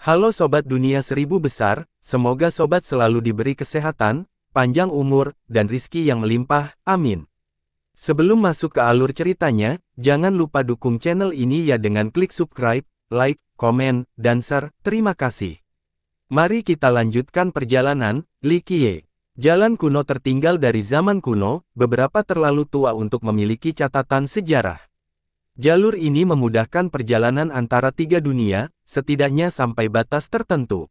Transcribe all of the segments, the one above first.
Halo Sobat Dunia Seribu Besar, semoga Sobat selalu diberi kesehatan, panjang umur, dan rizki yang melimpah, amin. Sebelum masuk ke alur ceritanya, jangan lupa dukung channel ini ya dengan klik subscribe, like, komen, dan share, terima kasih. Mari kita lanjutkan perjalanan, Li Qiye. Jalan kuno tertinggal dari zaman kuno, beberapa terlalu tua untuk memiliki catatan sejarah. Jalur ini memudahkan perjalanan antara tiga dunia, setidaknya sampai batas tertentu.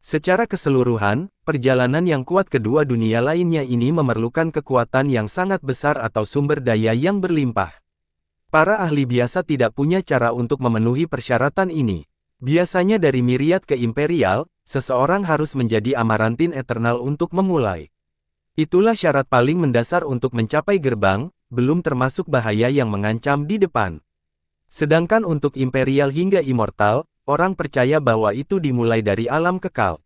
Secara keseluruhan, perjalanan yang kuat kedua dunia lainnya ini memerlukan kekuatan yang sangat besar atau sumber daya yang berlimpah. Para ahli biasa tidak punya cara untuk memenuhi persyaratan ini. Biasanya dari Myriad ke Imperial, seseorang harus menjadi Amarantin Eternal untuk memulai. Itulah syarat paling mendasar untuk mencapai gerbang, belum termasuk bahaya yang mengancam di depan. Sedangkan untuk Imperial hingga Immortal, orang percaya bahwa itu dimulai dari alam kekal.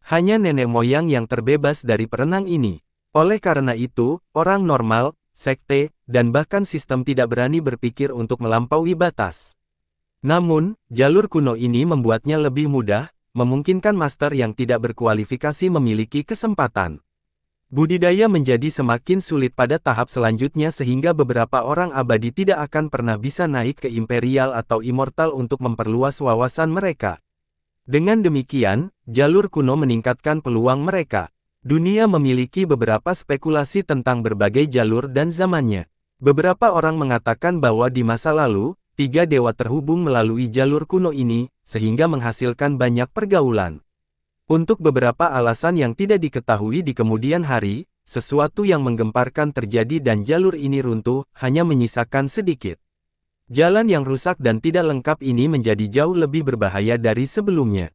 Hanya nenek moyang yang terbebas dari perenang ini. Oleh karena itu, orang normal, sekte, dan bahkan sistem tidak berani berpikir untuk melampaui batas. Namun, jalur kuno ini membuatnya lebih mudah, memungkinkan master yang tidak berkualifikasi memiliki kesempatan. Budidaya menjadi semakin sulit pada tahap selanjutnya sehingga beberapa orang abadi tidak akan pernah bisa naik ke Imperial atau Immortal untuk memperluas wawasan mereka. Dengan demikian, jalur kuno meningkatkan peluang mereka. Dunia memiliki beberapa spekulasi tentang berbagai jalur dan zamannya. Beberapa orang mengatakan bahwa di masa lalu, tiga dewa terhubung melalui jalur kuno ini, sehingga menghasilkan banyak pergaulan. Untuk beberapa alasan yang tidak diketahui di kemudian hari, sesuatu yang menggemparkan terjadi dan jalur ini runtuh, hanya menyisakan sedikit. Jalan yang rusak dan tidak lengkap ini menjadi jauh lebih berbahaya dari sebelumnya.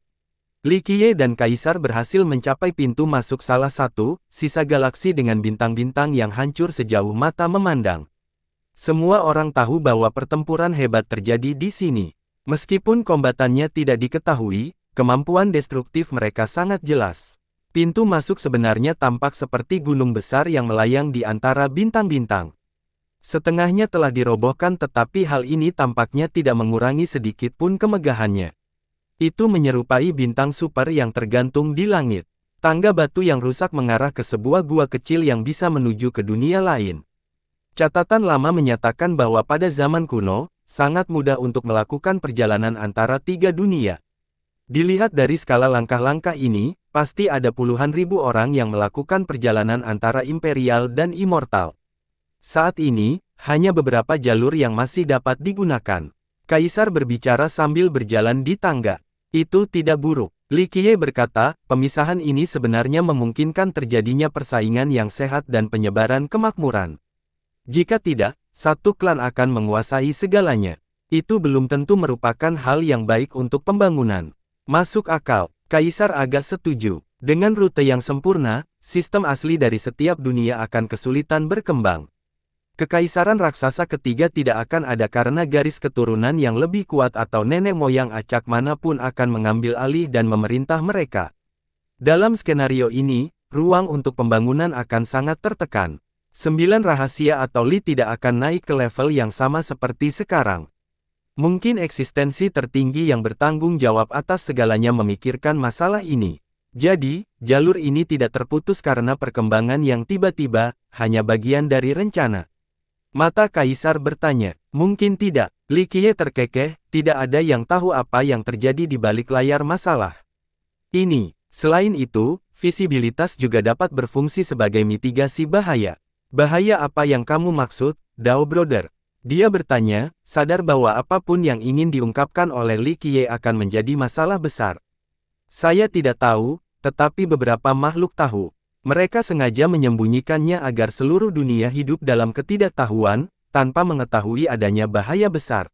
Li Qiye dan Kaisar berhasil mencapai pintu masuk salah satu, sisa galaksi dengan bintang-bintang yang hancur sejauh mata memandang. Semua orang tahu bahwa pertempuran hebat terjadi di sini. Meskipun kombatannya tidak diketahui, kemampuan destruktif mereka sangat jelas. Pintu masuk sebenarnya tampak seperti gunung besar yang melayang di antara bintang-bintang. Setengahnya telah dirobohkan tetapi hal ini tampaknya tidak mengurangi sedikit pun kemegahannya. Itu menyerupai bintang super yang tergantung di langit. Tangga batu yang rusak mengarah ke sebuah gua kecil yang bisa menuju ke dunia lain. Catatan lama menyatakan bahwa pada zaman kuno, sangat mudah untuk melakukan perjalanan antara tiga dunia. Dilihat dari skala langkah-langkah ini, pasti ada puluhan ribu orang yang melakukan perjalanan antara Imperial dan Immortal. Saat ini, hanya beberapa jalur yang masih dapat digunakan. Kaisar berbicara sambil berjalan di tangga. Itu tidak buruk. Li Qiye berkata, pemisahan ini sebenarnya memungkinkan terjadinya persaingan yang sehat dan penyebaran kemakmuran. Jika tidak, satu klan akan menguasai segalanya. Itu belum tentu merupakan hal yang baik untuk pembangunan. Masuk akal, Kaisar agak setuju. Dengan rute yang sempurna, sistem asli dari setiap dunia akan kesulitan berkembang. Kekaisaran raksasa ketiga tidak akan ada karena garis keturunan yang lebih kuat atau nenek moyang acak manapun akan mengambil alih dan memerintah mereka. Dalam skenario ini, ruang untuk pembangunan akan sangat tertekan. 9 rahasia atau Li tidak akan naik ke level yang sama seperti sekarang. Mungkin eksistensi tertinggi yang bertanggung jawab atas segalanya memikirkan masalah ini. Jadi, jalur ini tidak terputus karena perkembangan yang tiba-tiba, hanya bagian dari rencana. Mata Kaisar bertanya, mungkin tidak. Li Qiye terkekeh, tidak ada yang tahu apa yang terjadi di balik layar masalah ini. Selain itu, visibilitas juga dapat berfungsi sebagai mitigasi bahaya. Bahaya apa yang kamu maksud, Dao Brother? Dia bertanya, sadar bahwa apapun yang ingin diungkapkan oleh Li Qiye akan menjadi masalah besar. Saya tidak tahu, tetapi beberapa makhluk tahu. Mereka sengaja menyembunyikannya agar seluruh dunia hidup dalam ketidaktahuan, tanpa mengetahui adanya bahaya besar.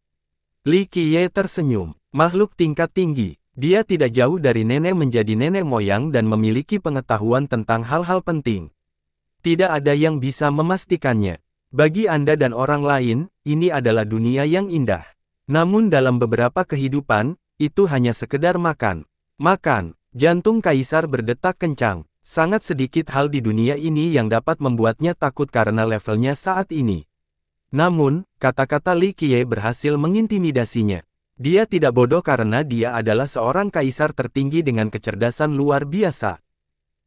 Li Qiye tersenyum. Makhluk tingkat tinggi. Dia tidak jauh dari nenek menjadi nenek moyang dan memiliki pengetahuan tentang hal-hal penting. Tidak ada yang bisa memastikannya. Bagi Anda dan orang lain, ini adalah dunia yang indah. Namun dalam beberapa kehidupan, itu hanya sekedar makan. Makan. Jantung Kaisar berdetak kencang. Sangat sedikit hal di dunia ini yang dapat membuatnya takut karena levelnya saat ini. Namun, kata-kata Li Qiye berhasil mengintimidasinya. Dia tidak bodoh karena dia adalah seorang kaisar tertinggi dengan kecerdasan luar biasa.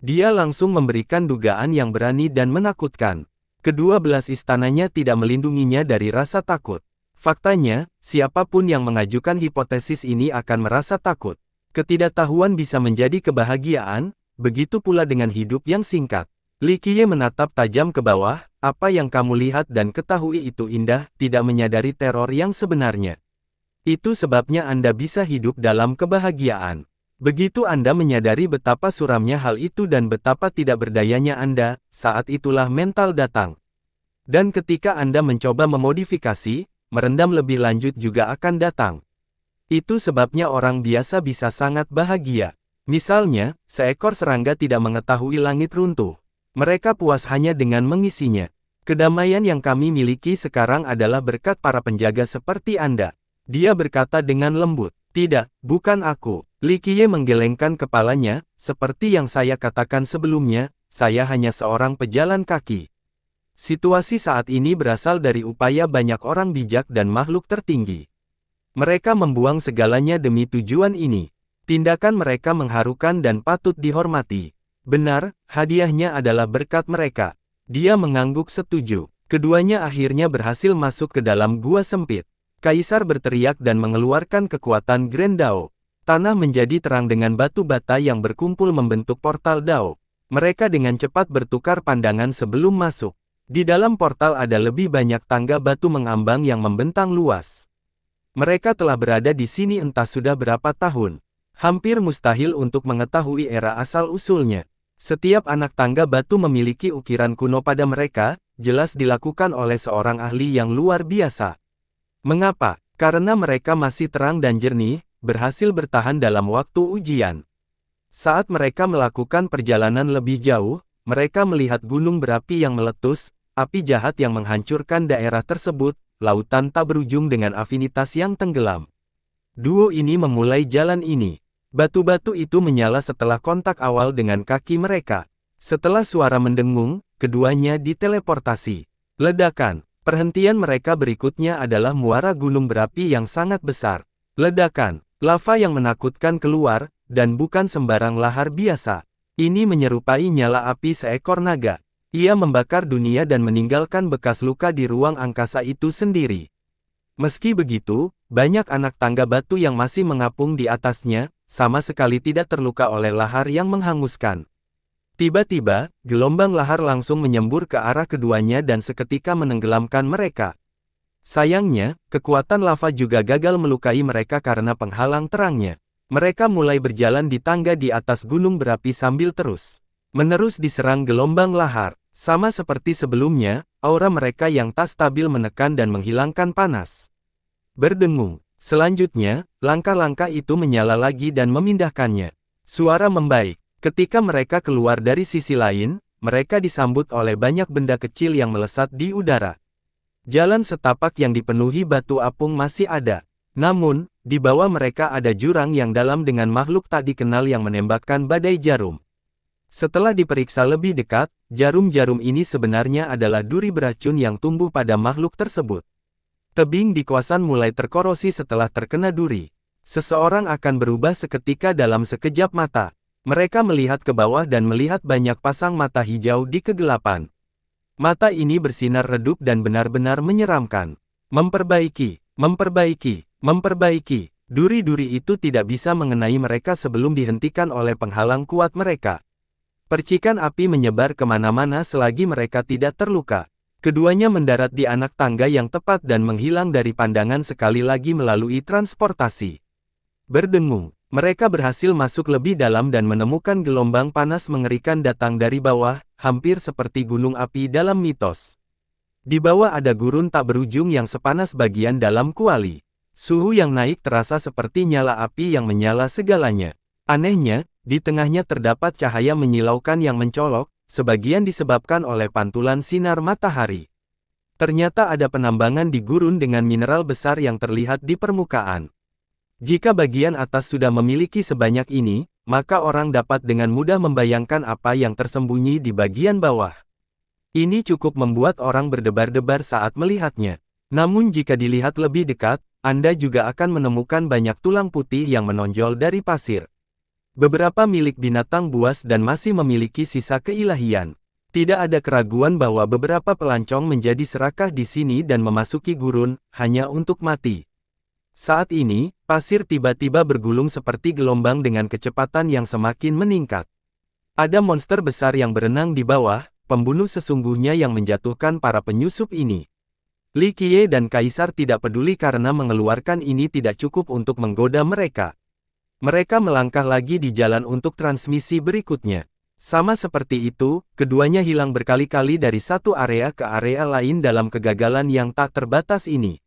Dia langsung memberikan dugaan yang berani dan menakutkan. Kedua belas istananya tidak melindunginya dari rasa takut. Faktanya, siapapun yang mengajukan hipotesis ini akan merasa takut. Ketidaktahuan bisa menjadi kebahagiaan, begitu pula dengan hidup yang singkat. Li Qiye menatap tajam ke bawah, apa yang kamu lihat dan ketahui itu indah, tidak menyadari teror yang sebenarnya. Itu sebabnya Anda bisa hidup dalam kebahagiaan. Begitu Anda menyadari betapa suramnya hal itu dan betapa tidak berdayanya Anda, saat itulah mental datang. Dan ketika Anda mencoba memodifikasi, merendam lebih lanjut juga akan datang. Itu sebabnya orang biasa bisa sangat bahagia. Misalnya, seekor serangga tidak mengetahui langit runtuh. Mereka puas hanya dengan mengisinya. Kedamaian yang kami miliki sekarang adalah berkat para penjaga seperti Anda. Dia berkata dengan lembut. Tidak, bukan aku. Li Qiye menggelengkan kepalanya, seperti yang saya katakan sebelumnya, saya hanya seorang pejalan kaki. Situasi saat ini berasal dari upaya banyak orang bijak dan makhluk tertinggi. Mereka membuang segalanya demi tujuan ini. Tindakan mereka mengharukan dan patut dihormati. Benar, hadiahnya adalah berkat mereka. Dia mengangguk setuju. Keduanya akhirnya berhasil masuk ke dalam gua sempit. Kaisar berteriak dan mengeluarkan kekuatan Grand Dao. Tanah menjadi terang dengan batu bata yang berkumpul membentuk portal Dao. Mereka dengan cepat bertukar pandangan sebelum masuk. Di dalam portal ada lebih banyak tangga batu mengambang yang membentang luas. Mereka telah berada di sini entah sudah berapa tahun. Hampir mustahil untuk mengetahui era asal-usulnya. Setiap anak tangga batu memiliki ukiran kuno pada mereka, jelas dilakukan oleh seorang ahli yang luar biasa. Mengapa? Karena mereka masih terang dan jernih, berhasil bertahan dalam waktu ujian. Saat mereka melakukan perjalanan lebih jauh, mereka melihat gunung berapi yang meletus, api jahat yang menghancurkan daerah tersebut, lautan tak berujung dengan afinitas yang tenggelam. Duo ini memulai jalan ini. Batu-batu itu menyala setelah kontak awal dengan kaki mereka. Setelah suara mendengung, keduanya diteleportasi. Ledakan. Perhentian mereka berikutnya adalah muara gunung berapi yang sangat besar. Ledakan, lava yang menakutkan keluar, dan bukan sembarang lahar biasa. Ini menyerupai nyala api seekor naga. Ia membakar dunia dan meninggalkan bekas luka di ruang angkasa itu sendiri. Meski begitu, banyak anak tangga batu yang masih mengapung di atasnya, sama sekali tidak terluka oleh lahar yang menghanguskan. Tiba-tiba, gelombang lahar langsung menyembur ke arah keduanya dan seketika menenggelamkan mereka. Sayangnya, kekuatan lava juga gagal melukai mereka karena penghalang terangnya. Mereka mulai berjalan di tangga di atas gunung berapi sambil terus-menerus diserang gelombang lahar. Sama seperti sebelumnya, aura mereka yang tak stabil menekan dan menghilangkan panas. Berdengung. Selanjutnya, langkah-langkah itu menyala lagi dan memindahkannya. Suara membaik. Ketika mereka keluar dari sisi lain, mereka disambut oleh banyak benda kecil yang melesat di udara. Jalan setapak yang dipenuhi batu apung masih ada. Namun, di bawah mereka ada jurang yang dalam dengan makhluk tak dikenal yang menembakkan badai jarum. Setelah diperiksa lebih dekat, jarum-jarum ini sebenarnya adalah duri beracun yang tumbuh pada makhluk tersebut. Tebing di kawasan mulai terkorosi setelah terkena duri. Seseorang akan berubah seketika dalam sekejap mata. Mereka melihat ke bawah dan melihat banyak pasang mata hijau di kegelapan. Mata ini bersinar redup dan benar-benar menyeramkan. Memperbaiki, memperbaiki, memperbaiki. Duri-duri itu tidak bisa mengenai mereka sebelum dihentikan oleh penghalang kuat mereka. Percikan api menyebar kemana-mana selagi mereka tidak terluka. Keduanya mendarat di anak tangga yang tepat dan menghilang dari pandangan sekali lagi melalui transportasi. Berdengung. Mereka berhasil masuk lebih dalam dan menemukan gelombang panas mengerikan datang dari bawah, hampir seperti gunung api dalam mitos. Di bawah ada gurun tak berujung yang sepanas bagian dalam kuali. Suhu yang naik terasa seperti nyala api yang menyala segalanya. Anehnya, di tengahnya terdapat cahaya menyilaukan yang mencolok, sebagian disebabkan oleh pantulan sinar matahari. Ternyata ada penambangan di gurun dengan mineral besar yang terlihat di permukaan. Jika bagian atas sudah memiliki sebanyak ini, maka orang dapat dengan mudah membayangkan apa yang tersembunyi di bagian bawah. Ini cukup membuat orang berdebar-debar saat melihatnya. Namun jika dilihat lebih dekat, Anda juga akan menemukan banyak tulang putih yang menonjol dari pasir. Beberapa milik binatang buas dan masih memiliki sisa keilahian. Tidak ada keraguan bahwa beberapa pelancong menjadi serakah di sini dan memasuki gurun, hanya untuk mati. Saat ini, pasir tiba-tiba bergulung seperti gelombang dengan kecepatan yang semakin meningkat. Ada monster besar yang berenang di bawah, pembunuh sesungguhnya yang menjatuhkan para penyusup ini. Li Qiye dan Kaisar tidak peduli karena mengeluarkan ini tidak cukup untuk menggoda mereka. Mereka melangkah lagi di jalan untuk transmisi berikutnya. Sama seperti itu, keduanya hilang berkali-kali dari satu area ke area lain dalam kegagalan yang tak terbatas ini.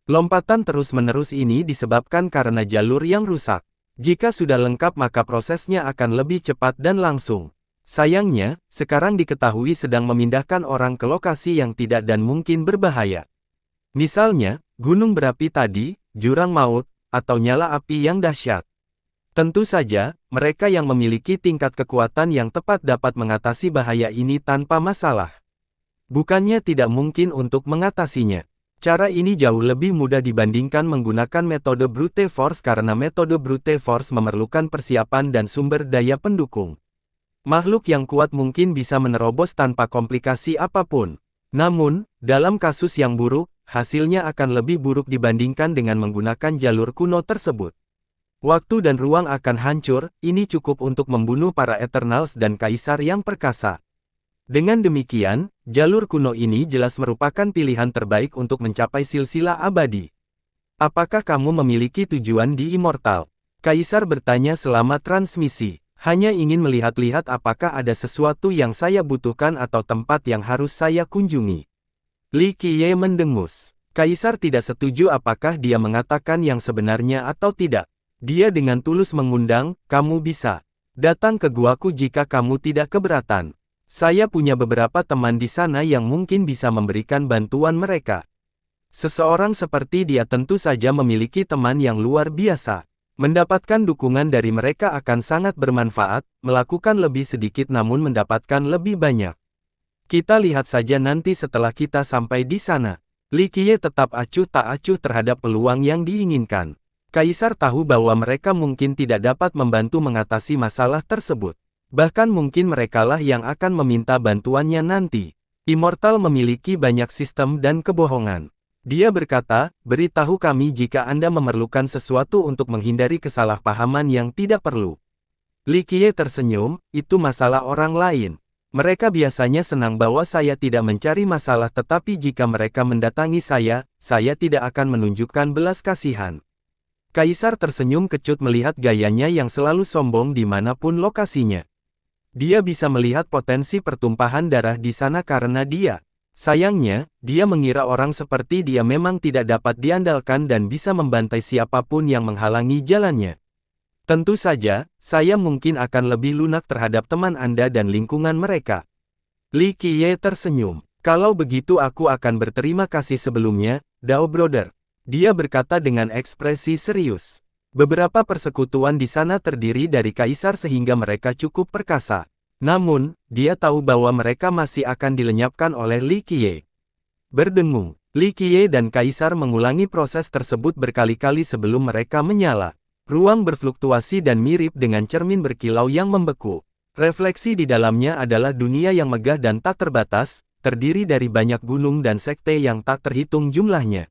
Lompatan terus-menerus ini disebabkan karena jalur yang rusak. Jika sudah lengkap maka prosesnya akan lebih cepat dan langsung. Sayangnya, sekarang diketahui sedang memindahkan orang ke lokasi yang tidak dan mungkin berbahaya. Misalnya, gunung berapi tadi, jurang maut, atau nyala api yang dahsyat. Tentu saja, mereka yang memiliki tingkat kekuatan yang tepat dapat mengatasi bahaya ini tanpa masalah. Bukannya tidak mungkin untuk mengatasinya. Cara ini jauh lebih mudah dibandingkan menggunakan metode brute force karena metode brute force memerlukan persiapan dan sumber daya pendukung. Makhluk yang kuat mungkin bisa menerobos tanpa komplikasi apapun. Namun, dalam kasus yang buruk, hasilnya akan lebih buruk dibandingkan dengan menggunakan jalur kuno tersebut. Waktu dan ruang akan hancur, ini cukup untuk membunuh para Eternals dan Kaisar yang perkasa. Dengan demikian, jalur kuno ini jelas merupakan pilihan terbaik untuk mencapai silsilah abadi. Apakah kamu memiliki tujuan di Immortal? Kaisar bertanya selama transmisi. Hanya ingin melihat-lihat apakah ada sesuatu yang saya butuhkan atau tempat yang harus saya kunjungi. Li Qiye mendengus. Kaisar tidak setuju apakah dia mengatakan yang sebenarnya atau tidak. Dia dengan tulus mengundang, kamu bisa datang ke guaku jika kamu tidak keberatan. Saya punya beberapa teman di sana yang mungkin bisa memberikan bantuan mereka. Seseorang seperti dia tentu saja memiliki teman yang luar biasa. Mendapatkan dukungan dari mereka akan sangat bermanfaat, melakukan lebih sedikit namun mendapatkan lebih banyak. Kita lihat saja nanti setelah kita sampai di sana. Li Qiye tetap acuh tak acuh terhadap peluang yang diinginkan. Kaisar tahu bahwa mereka mungkin tidak dapat membantu mengatasi masalah tersebut. Bahkan mungkin merekalah yang akan meminta bantuannya nanti. Immortal memiliki banyak sistem dan kebohongan. Dia berkata, beritahu kami jika Anda memerlukan sesuatu untuk menghindari kesalahpahaman yang tidak perlu. Li Qiye tersenyum, itu masalah orang lain. Mereka biasanya senang bahwa saya tidak mencari masalah tetapi jika mereka mendatangi saya tidak akan menunjukkan belas kasihan. Kaisar tersenyum kecut melihat gayanya yang selalu sombong dimanapun lokasinya. Dia bisa melihat potensi pertumpahan darah di sana karena dia. Sayangnya, dia mengira orang seperti dia memang tidak dapat diandalkan dan bisa membantai siapapun yang menghalangi jalannya. Tentu saja, saya mungkin akan lebih lunak terhadap teman Anda dan lingkungan mereka. Li Qiye tersenyum. Kalau begitu aku akan berterima kasih sebelumnya, Dao Brother. Dia berkata dengan ekspresi serius. Beberapa persekutuan di sana terdiri dari kaisar sehingga mereka cukup perkasa. Namun, dia tahu bahwa mereka masih akan dilenyapkan oleh Li Qiye. Berdengung, Li Qiye dan Kaisar mengulangi proses tersebut berkali-kali sebelum mereka menyala. Ruang berfluktuasi dan mirip dengan cermin berkilau yang membeku. Refleksi di dalamnya adalah dunia yang megah dan tak terbatas, terdiri dari banyak gunung dan sekte yang tak terhitung jumlahnya.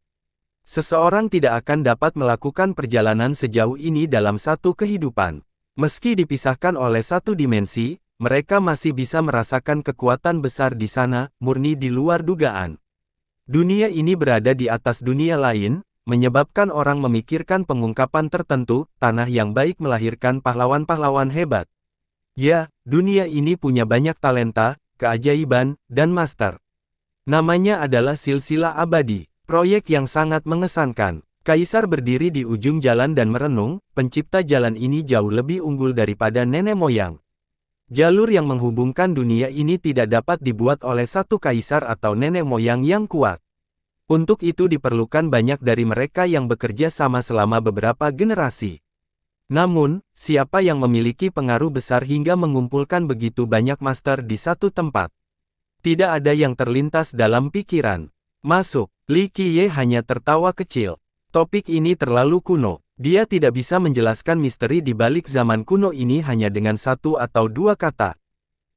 Seseorang tidak akan dapat melakukan perjalanan sejauh ini dalam satu kehidupan. Meski dipisahkan oleh satu dimensi, mereka masih bisa merasakan kekuatan besar di sana, murni di luar dugaan. Dunia ini berada di atas dunia lain, menyebabkan orang memikirkan pengungkapan tertentu, tanah yang baik melahirkan pahlawan-pahlawan hebat. Ya, dunia ini punya banyak talenta, keajaiban, dan master. Namanya adalah silsilah abadi, proyek yang sangat mengesankan. Kaisar berdiri di ujung jalan dan merenung, pencipta jalan ini jauh lebih unggul daripada nenek moyang. Jalur yang menghubungkan dunia ini tidak dapat dibuat oleh satu kaisar atau nenek moyang yang kuat. Untuk itu diperlukan banyak dari mereka yang bekerja sama selama beberapa generasi. Namun, siapa yang memiliki pengaruh besar hingga mengumpulkan begitu banyak master di satu tempat? Tidak ada yang terlintas dalam pikiran. Masuk, Li Qiye hanya tertawa kecil. Topik ini terlalu kuno. Dia tidak bisa menjelaskan misteri di balik zaman kuno ini hanya dengan satu atau dua kata.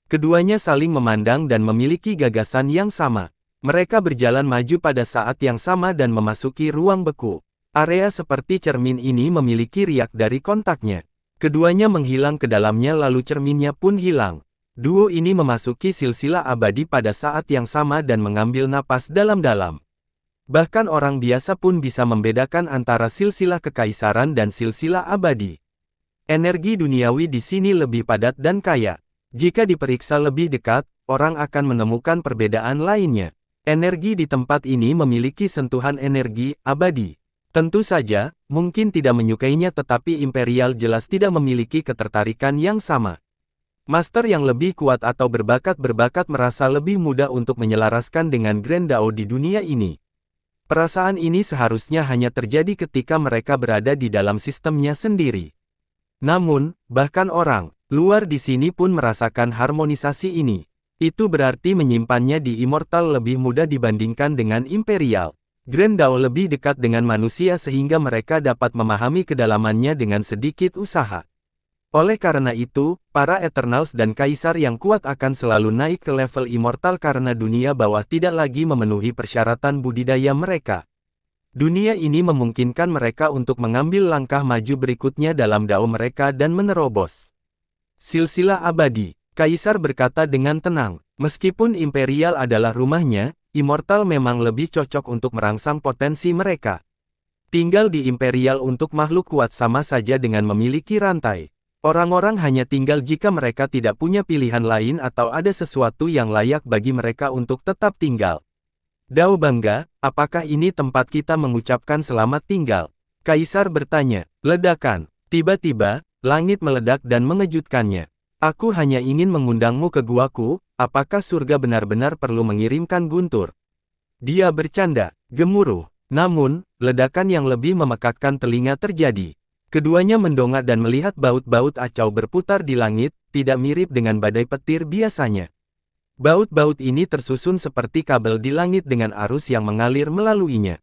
Keduanya saling memandang dan memiliki gagasan yang sama. Mereka berjalan maju pada saat yang sama dan memasuki ruang beku. Area seperti cermin ini memiliki riak dari kontaknya. Keduanya menghilang ke dalamnya lalu cerminnya pun hilang. Duo ini memasuki silsilah abadi pada saat yang sama dan mengambil napas dalam-dalam. Bahkan orang biasa pun bisa membedakan antara silsilah kekaisaran dan silsilah abadi. Energi duniawi di sini lebih padat dan kaya. Jika diperiksa lebih dekat, orang akan menemukan perbedaan lainnya. Energi di tempat ini memiliki sentuhan energi abadi. Tentu saja, mungkin tidak menyukainya tetapi Imperial jelas tidak memiliki ketertarikan yang sama. Master yang lebih kuat atau berbakat merasa lebih mudah untuk menyelaraskan dengan Grand Dao di dunia ini. Perasaan ini seharusnya hanya terjadi ketika mereka berada di dalam sistemnya sendiri. Namun, bahkan orang luar di sini pun merasakan harmonisasi ini. Itu berarti menyimpannya di Immortal lebih mudah dibandingkan dengan Imperial. Grand Dao lebih dekat dengan manusia sehingga mereka dapat memahami kedalamannya dengan sedikit usaha. Oleh karena itu, para Eternals dan Kaisar yang kuat akan selalu naik ke level Immortal karena dunia bawah tidak lagi memenuhi persyaratan budidaya mereka. Dunia ini memungkinkan mereka untuk mengambil langkah maju berikutnya dalam dao mereka dan menerobos silsilah abadi. Kaisar berkata dengan tenang, meskipun Imperial adalah rumahnya, Immortal memang lebih cocok untuk merangsang potensi mereka. Tinggal di Imperial untuk makhluk kuat sama saja dengan memiliki rantai. Orang-orang hanya tinggal jika mereka tidak punya pilihan lain atau ada sesuatu yang layak bagi mereka untuk tetap tinggal. Dao bangga, apakah ini tempat kita mengucapkan selamat tinggal? Kaisar bertanya. Ledakan. Tiba-tiba, langit meledak dan mengejutkannya. Aku hanya ingin mengundangmu ke guaku, apakah surga benar-benar perlu mengirimkan guntur? Dia bercanda, gemuruh. Namun, ledakan yang lebih memekakkan telinga terjadi. Keduanya mendongak dan melihat baut-baut acau berputar di langit, tidak mirip dengan badai petir biasanya. Baut-baut ini tersusun seperti kabel di langit dengan arus yang mengalir melaluinya.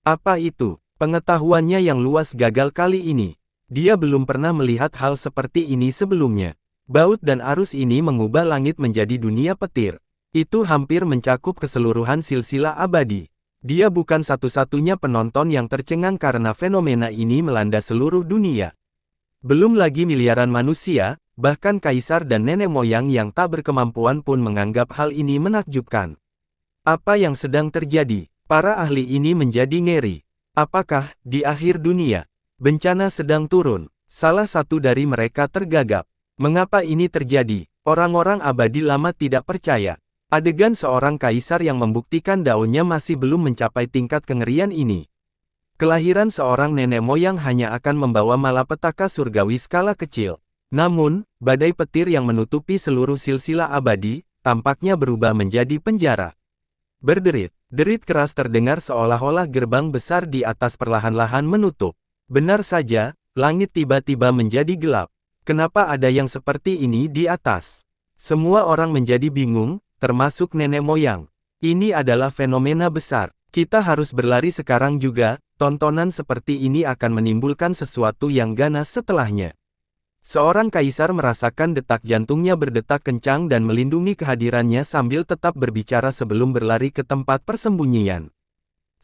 Apa itu? Pengetahuannya yang luas gagal kali ini. Dia belum pernah melihat hal seperti ini sebelumnya. Baut dan arus ini mengubah langit menjadi dunia petir. Itu hampir mencakup keseluruhan silsilah abadi. Dia bukan satu-satunya penonton yang tercengang karena fenomena ini melanda seluruh dunia. Belum lagi miliaran manusia, bahkan kaisar dan nenek moyang yang tak berkemampuan pun menganggap hal ini menakjubkan. Apa yang sedang terjadi? Para ahli ini menjadi ngeri. Apakah, di akhir dunia, bencana sedang turun? Salah satu dari mereka tergagap. Mengapa ini terjadi? Orang-orang abadi lama tidak percaya. Adegan seorang kaisar yang membuktikan daunnya masih belum mencapai tingkat kengerian ini. Kelahiran seorang nenek moyang hanya akan membawa malapetaka surgawi skala kecil. Namun, badai petir yang menutupi seluruh silsilah abadi, tampaknya berubah menjadi penjara. Berderit, derit keras terdengar seolah-olah gerbang besar di atas perlahan-lahan menutup. Benar saja, langit tiba-tiba menjadi gelap. Kenapa ada yang seperti ini di atas? Semua orang menjadi bingung, termasuk nenek moyang. Ini adalah fenomena besar. Kita harus berlari sekarang juga, tontonan seperti ini akan menimbulkan sesuatu yang ganas setelahnya. Seorang kaisar merasakan detak jantungnya berdetak kencang dan melindungi kehadirannya sambil tetap berbicara sebelum berlari ke tempat persembunyian.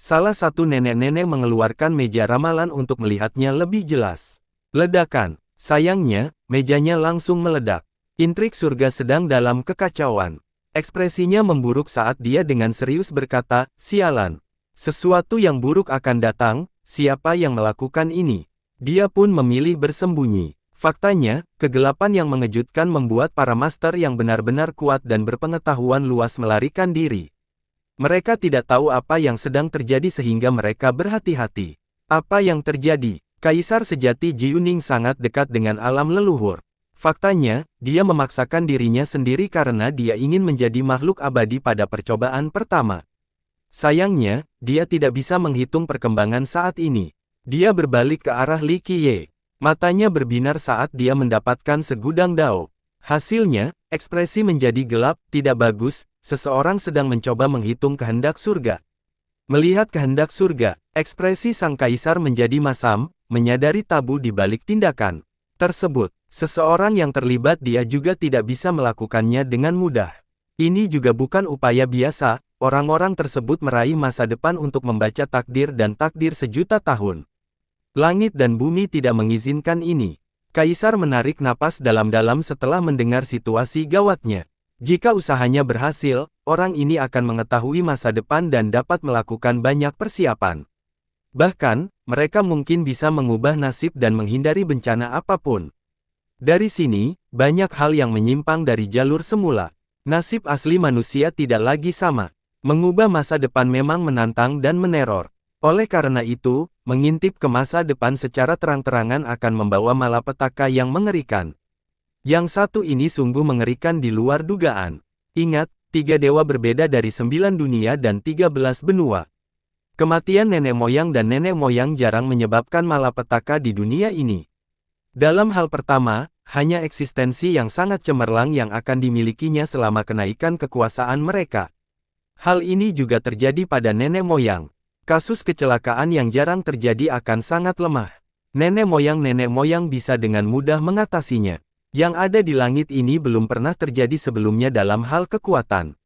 Salah satu nenek-nenek mengeluarkan meja ramalan untuk melihatnya lebih jelas. Ledakan. Sayangnya, mejanya langsung meledak. Intrik surga sedang dalam kekacauan. Ekspresinya memburuk saat dia dengan serius berkata, sialan. Sesuatu yang buruk akan datang, siapa yang melakukan ini? Dia pun memilih bersembunyi. Faktanya, kegelapan yang mengejutkan membuat para master yang benar-benar kuat dan berpengetahuan luas melarikan diri. Mereka tidak tahu apa yang sedang terjadi sehingga mereka berhati-hati. Apa yang terjadi? Kaisar sejati Jiuning sangat dekat dengan alam leluhur. Faktanya, dia memaksakan dirinya sendiri karena dia ingin menjadi makhluk abadi pada percobaan pertama. Sayangnya, dia tidak bisa menghitung perkembangan saat ini. Dia berbalik ke arah Li Qiye. Matanya berbinar saat dia mendapatkan segudang dao. Hasilnya, ekspresi menjadi gelap, tidak bagus, seseorang sedang mencoba menghitung kehendak surga. Melihat kehendak surga, ekspresi sang kaisar menjadi masam, menyadari tabu di balik tindakan tersebut. Seseorang yang terlibat dia juga tidak bisa melakukannya dengan mudah. Ini juga bukan upaya biasa, orang-orang tersebut meraih masa depan untuk membaca takdir dan takdir sejuta tahun. Langit dan bumi tidak mengizinkan ini. Kaisar menarik napas dalam-dalam setelah mendengar situasi gawatnya. Jika usahanya berhasil, orang ini akan mengetahui masa depan dan dapat melakukan banyak persiapan. Bahkan, mereka mungkin bisa mengubah nasib dan menghindari bencana apapun. Dari sini, banyak hal yang menyimpang dari jalur semula. Nasib asli manusia tidak lagi sama. Mengubah masa depan memang menantang dan meneror. Oleh karena itu, mengintip ke masa depan secara terang-terangan akan membawa malapetaka yang mengerikan. Yang satu ini sungguh mengerikan di luar dugaan. Ingat, 3 dewa berbeda dari 9 dunia dan 13 benua. Kematian nenek moyang dan nenek moyang jarang menyebabkan malapetaka di dunia ini. Dalam hal pertama, hanya eksistensi yang sangat cemerlang yang akan dimilikinya selama kenaikan kekuasaan mereka. Hal ini juga terjadi pada nenek moyang. Kasus kecelakaan yang jarang terjadi akan sangat lemah. Nenek moyang bisa dengan mudah mengatasinya. Yang ada di langit ini belum pernah terjadi sebelumnya dalam hal kekuatan.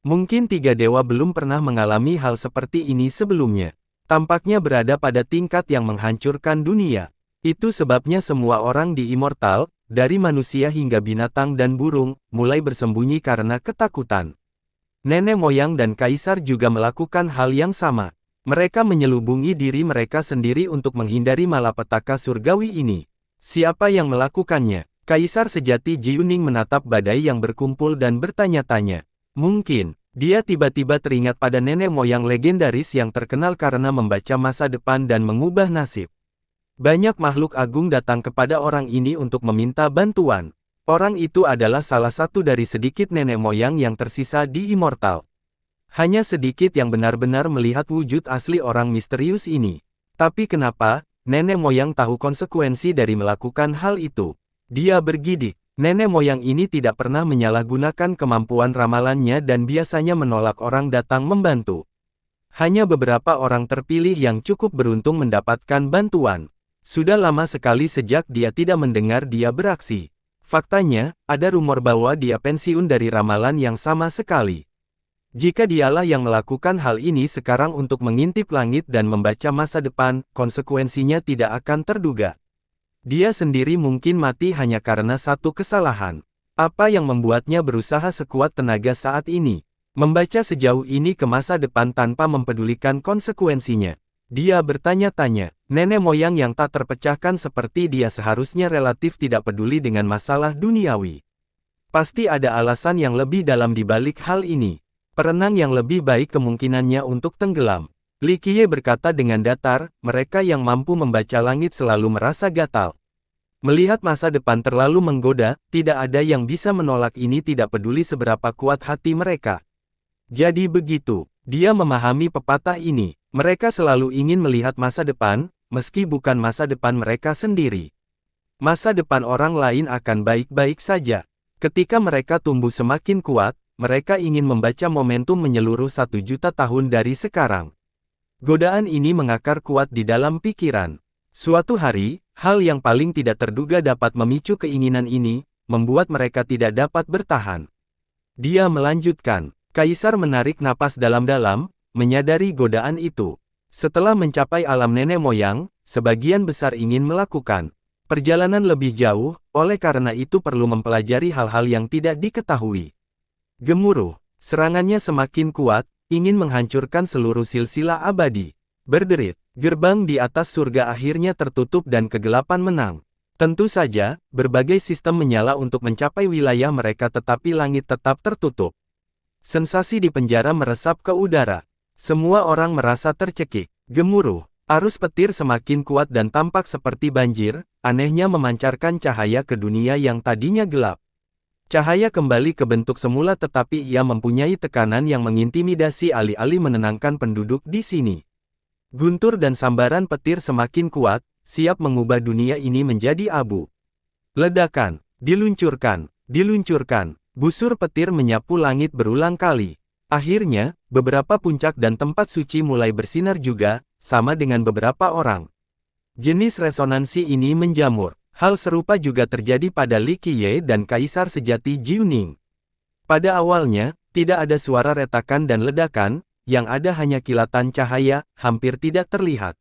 Mungkin 3 dewa belum pernah mengalami hal seperti ini sebelumnya. Tampaknya berada pada tingkat yang menghancurkan dunia. Itu sebabnya semua orang di Immortal, dari manusia hingga binatang dan burung, mulai bersembunyi karena ketakutan. Nenek moyang dan kaisar juga melakukan hal yang sama. Mereka menyelubungi diri mereka sendiri untuk menghindari malapetaka surgawi ini. Siapa yang melakukannya? Kaisar sejati Jiuning menatap badai yang berkumpul dan bertanya-tanya. Mungkin, dia tiba-tiba teringat pada nenek moyang legendaris yang terkenal karena membaca masa depan dan mengubah nasib. Banyak makhluk agung datang kepada orang ini untuk meminta bantuan. Orang itu adalah salah satu dari sedikit nenek moyang yang tersisa di Immortal. Hanya sedikit yang benar-benar melihat wujud asli orang misterius ini. Tapi kenapa, nenek moyang tahu konsekuensi dari melakukan hal itu? Dia bergidik. Nenek moyang ini tidak pernah menyalahgunakan kemampuan ramalannya dan biasanya menolak orang datang membantu. Hanya beberapa orang terpilih yang cukup beruntung mendapatkan bantuan. Sudah lama sekali sejak dia tidak mendengar dia beraksi. Faktanya, ada rumor bahwa dia pensiun dari ramalan yang sama sekali. Jika dialah yang melakukan hal ini sekarang untuk mengintip langit dan membaca masa depan, konsekuensinya tidak akan terduga. Dia sendiri mungkin mati hanya karena satu kesalahan. Apa yang membuatnya berusaha sekuat tenaga saat ini? Membaca sejauh ini ke masa depan tanpa mempedulikan konsekuensinya. Dia bertanya-tanya, nenek moyang yang tak terpecahkan seperti dia seharusnya relatif tidak peduli dengan masalah duniawi. Pasti ada alasan yang lebih dalam di balik hal ini. Perenang yang lebih baik kemungkinannya untuk tenggelam. Li Qiye berkata dengan datar, mereka yang mampu membaca langit selalu merasa gatal. Melihat masa depan terlalu menggoda, tidak ada yang bisa menolak ini tidak peduli seberapa kuat hati mereka. Jadi begitu, dia memahami pepatah ini. Mereka selalu ingin melihat masa depan, meski bukan masa depan mereka sendiri. Masa depan orang lain akan baik-baik saja. Ketika mereka tumbuh semakin kuat, mereka ingin membaca momentum menyeluruh 1 juta tahun dari sekarang. Godaan ini mengakar kuat di dalam pikiran. Suatu hari, hal yang paling tidak terduga dapat memicu keinginan ini, membuat mereka tidak dapat bertahan. Dia melanjutkan, Kaisar menarik napas dalam-dalam, menyadari godaan itu. Setelah mencapai alam nenek moyang, sebagian besar ingin melakukan perjalanan lebih jauh, oleh karena itu perlu mempelajari hal-hal yang tidak diketahui. Gemuruh, serangannya semakin kuat, ingin menghancurkan seluruh silsilah abadi. Berderit, gerbang di atas surga akhirnya tertutup dan kegelapan menang. Tentu saja, berbagai sistem menyala untuk mencapai wilayah mereka tetapi langit tetap tertutup. Sensasi di penjara meresap ke udara. Semua orang merasa tercekik. Gemuruh, arus petir semakin kuat dan tampak seperti banjir, anehnya memancarkan cahaya ke dunia yang tadinya gelap. Cahaya kembali ke bentuk semula tetapi ia mempunyai tekanan yang mengintimidasi alih-alih menenangkan penduduk di sini. Guntur dan sambaran petir semakin kuat, siap mengubah dunia ini menjadi abu. Ledakan, diluncurkan, busur petir menyapu langit berulang kali. Akhirnya, beberapa puncak dan tempat suci mulai bersinar juga, sama dengan beberapa orang. Jenis resonansi ini menjamur. Hal serupa juga terjadi pada Li Qiye dan Kaisar Sejati Jiuning. Pada awalnya, tidak ada suara retakan dan ledakan, yang ada hanya kilatan cahaya, hampir tidak terlihat.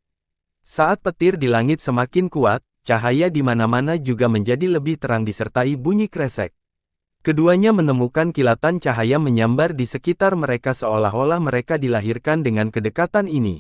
Saat petir di langit semakin kuat, cahaya di mana-mana juga menjadi lebih terang disertai bunyi kresek. Keduanya menemukan kilatan cahaya menyambar di sekitar mereka seolah-olah mereka dilahirkan dengan kedekatan ini.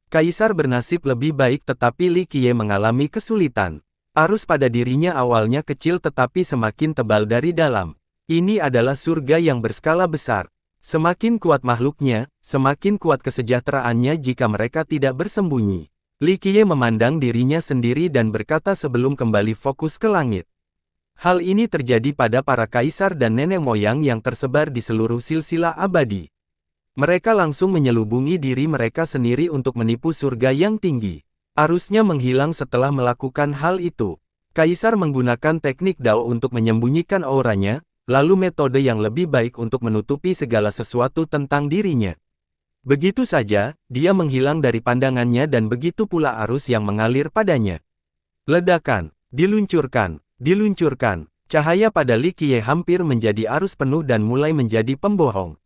Kaisar bernasib lebih baik tetapi Li Qiye mengalami kesulitan. Arus pada dirinya awalnya kecil tetapi semakin tebal dari dalam. Ini adalah surga yang berskala besar. Semakin kuat makhluknya, semakin kuat kesejahteraannya jika mereka tidak bersembunyi. Li Qiye memandang dirinya sendiri dan berkata sebelum kembali fokus ke langit. Hal ini terjadi pada para kaisar dan nenek moyang yang tersebar di seluruh silsilah abadi. Mereka langsung menyelubungi diri mereka sendiri untuk menipu surga yang tinggi. Arusnya menghilang setelah melakukan hal itu. Kaisar menggunakan teknik Dao untuk menyembunyikan auranya, lalu metode yang lebih baik untuk menutupi segala sesuatu tentang dirinya. Begitu saja, dia menghilang dari pandangannya dan begitu pula arus yang mengalir padanya. Ledakan, diluncurkan. Diluncurkan, cahaya pada Li Qiye hampir menjadi arus penuh dan mulai menjadi pembohong.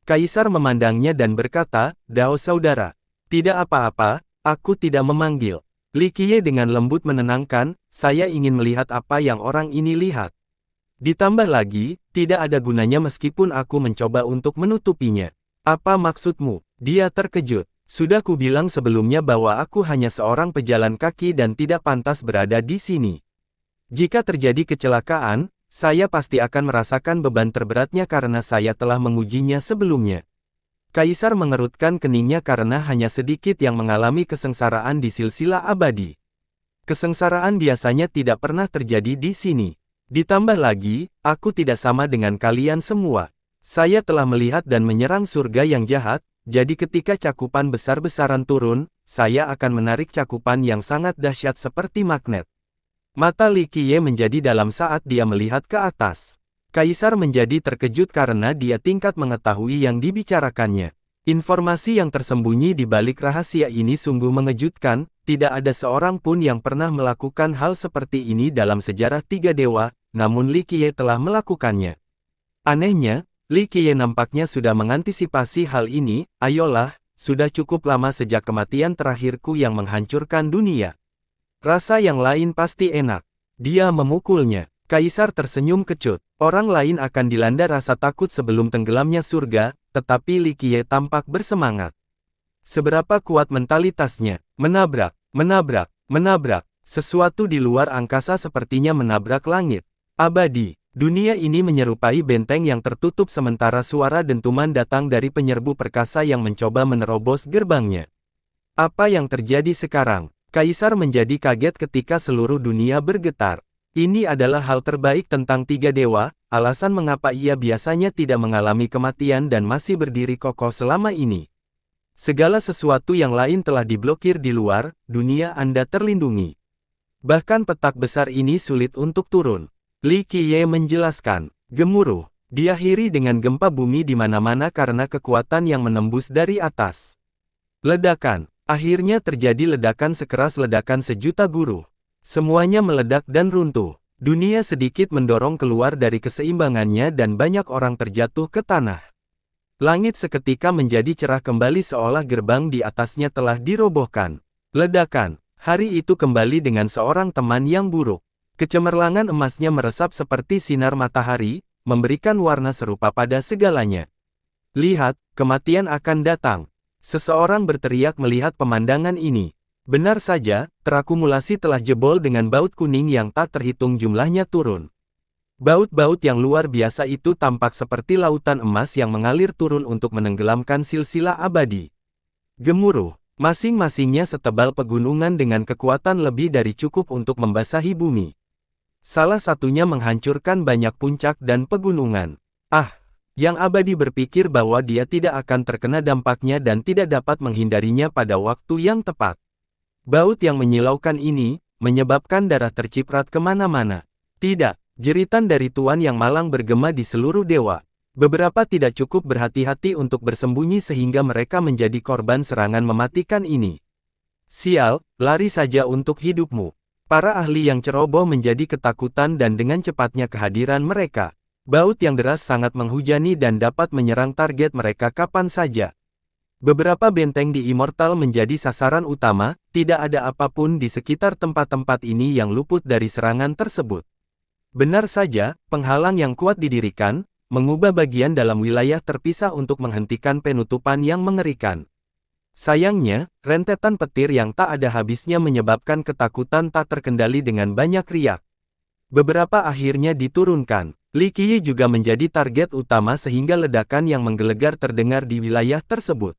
Kaisar memandangnya dan berkata, "Dao saudara, tidak apa-apa, aku tidak memanggil." Li Qiye dengan lembut menenangkan, "Saya ingin melihat apa yang orang ini lihat. Ditambah lagi, tidak ada gunanya meskipun aku mencoba untuk menutupinya." "Apa maksudmu?" Dia terkejut. "Sudah kubilang sebelumnya bahwa aku hanya seorang pejalan kaki dan tidak pantas berada di sini. Jika terjadi kecelakaan, saya pasti akan merasakan beban terberatnya karena saya telah mengujinya sebelumnya." Kaisar mengerutkan keningnya karena hanya sedikit yang mengalami kesengsaraan di silsilah abadi. Kesengsaraan biasanya tidak pernah terjadi di sini. Ditambah lagi, aku tidak sama dengan kalian semua. Saya telah melihat dan menyerang surga yang jahat, jadi ketika cakupan besar-besaran turun, saya akan menarik cakupan yang sangat dahsyat seperti magnet. Mata Li Qiye menjadi dalam saat dia melihat ke atas. Kaisar menjadi terkejut karena dia tingkat mengetahui yang dibicarakannya. Informasi yang tersembunyi di balik rahasia ini sungguh mengejutkan, tidak ada seorang pun yang pernah melakukan hal seperti ini dalam sejarah tiga dewa, namun Li Qiye telah melakukannya. Anehnya, Li Qiye nampaknya sudah mengantisipasi hal ini. "Ayolah, sudah cukup lama sejak kematian terakhirku yang menghancurkan dunia. Rasa yang lain pasti enak." Dia memukulnya. Kaisar tersenyum kecut. Orang lain akan dilanda rasa takut sebelum tenggelamnya surga, tetapi Li Qiye tampak bersemangat. Seberapa kuat mentalitasnya? Menabrak, menabrak, menabrak. Sesuatu di luar angkasa sepertinya menabrak langit. Abadi. Dunia ini menyerupai benteng yang tertutup sementara suara dentuman datang dari penyerbu perkasa yang mencoba menerobos gerbangnya. Apa yang terjadi sekarang? Kaisar menjadi kaget ketika seluruh dunia bergetar. Ini adalah hal terbaik tentang tiga dewa, alasan mengapa ia biasanya tidak mengalami kematian dan masih berdiri kokoh selama ini. Segala sesuatu yang lain telah diblokir di luar, dunia Anda terlindungi. Bahkan petak besar ini sulit untuk turun. Li Qiye menjelaskan. Gemuruh, diakhiri dengan gempa bumi di mana-mana karena kekuatan yang menembus dari atas. Ledakan. Akhirnya terjadi ledakan sekeras ledakan sejuta guru. Semuanya meledak dan runtuh. Dunia sedikit mendorong keluar dari keseimbangannya dan banyak orang terjatuh ke tanah. Langit seketika menjadi cerah kembali seolah gerbang di atasnya telah dirobohkan. Ledakan. Hari itu kembali dengan seorang teman yang buruk. Kecemerlangan emasnya meresap seperti sinar matahari, memberikan warna serupa pada segalanya. "Lihat, kematian akan datang." Seseorang berteriak melihat pemandangan ini. Benar saja, terakumulasi telah jebol dengan baut kuning yang tak terhitung jumlahnya turun. Baut-baut yang luar biasa itu tampak seperti lautan emas yang mengalir turun untuk menenggelamkan silsilah abadi. Gemuruh, masing-masingnya setebal pegunungan dengan kekuatan lebih dari cukup untuk membasahi bumi. Salah satunya menghancurkan banyak puncak dan pegunungan. Yang abadi berpikir bahwa dia tidak akan terkena dampaknya dan tidak dapat menghindarinya pada waktu yang tepat. Baut yang menyilaukan ini, menyebabkan darah terciprat kemana-mana. "Tidak!" Jeritan dari Tuan yang malang bergema di seluruh dewa. Beberapa tidak cukup berhati-hati untuk bersembunyi sehingga mereka menjadi korban serangan mematikan ini. Sial, lari saja untuk hidupmu. Para ahli yang ceroboh menjadi ketakutan dan dengan cepatnya kehadiran mereka. Baut yang deras sangat menghujani dan dapat menyerang target mereka kapan saja. Beberapa benteng di Immortal menjadi sasaran utama, tidak ada apapun di sekitar tempat-tempat ini yang luput dari serangan tersebut. Benar saja, penghalang yang kuat didirikan, mengubah bagian dalam wilayah terpisah untuk menghentikan penutupan yang mengerikan. Sayangnya, rentetan petir yang tak ada habisnya menyebabkan ketakutan tak terkendali dengan banyak riak. Beberapa akhirnya diturunkan. Li Qiye juga menjadi target utama sehingga ledakan yang menggelegar terdengar di wilayah tersebut.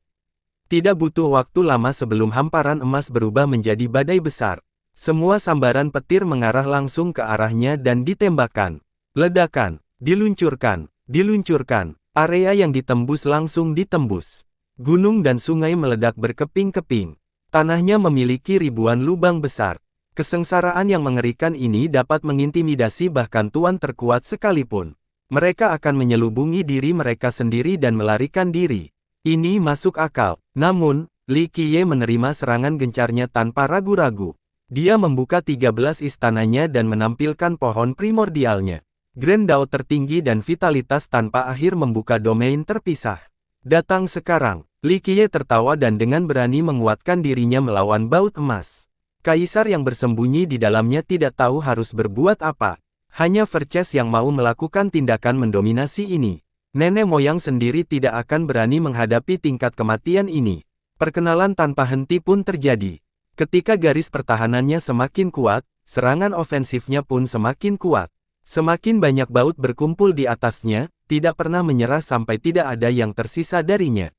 Tidak butuh waktu lama sebelum hamparan emas berubah menjadi badai besar. Semua sambaran petir mengarah langsung ke arahnya dan ditembakkan. Ledakan, diluncurkan, diluncurkan. Area yang ditembus langsung ditembus. Gunung dan sungai meledak berkeping-keping. Tanahnya memiliki ribuan lubang besar. Kesengsaraan yang mengerikan ini dapat mengintimidasi bahkan tuan terkuat sekalipun. Mereka akan menyelubungi diri mereka sendiri dan melarikan diri. Ini masuk akal. Namun, Li Qiye menerima serangan gencarnya tanpa ragu-ragu. Dia membuka 13 istananya dan menampilkan pohon primordialnya. Grand Dao tertinggi dan vitalitas tanpa akhir membuka domain terpisah. Datang sekarang. Li Qiye tertawa dan dengan berani menguatkan dirinya melawan baut emas. Kaisar yang bersembunyi di dalamnya tidak tahu harus berbuat apa. Hanya Verces yang mau melakukan tindakan mendominasi ini. Nenek moyang sendiri tidak akan berani menghadapi tingkat kematian ini. Perkenalan tanpa henti pun terjadi. Ketika garis pertahanannya semakin kuat, serangan ofensifnya pun semakin kuat. Semakin banyak baut berkumpul di atasnya, tidak pernah menyerah sampai tidak ada yang tersisa darinya.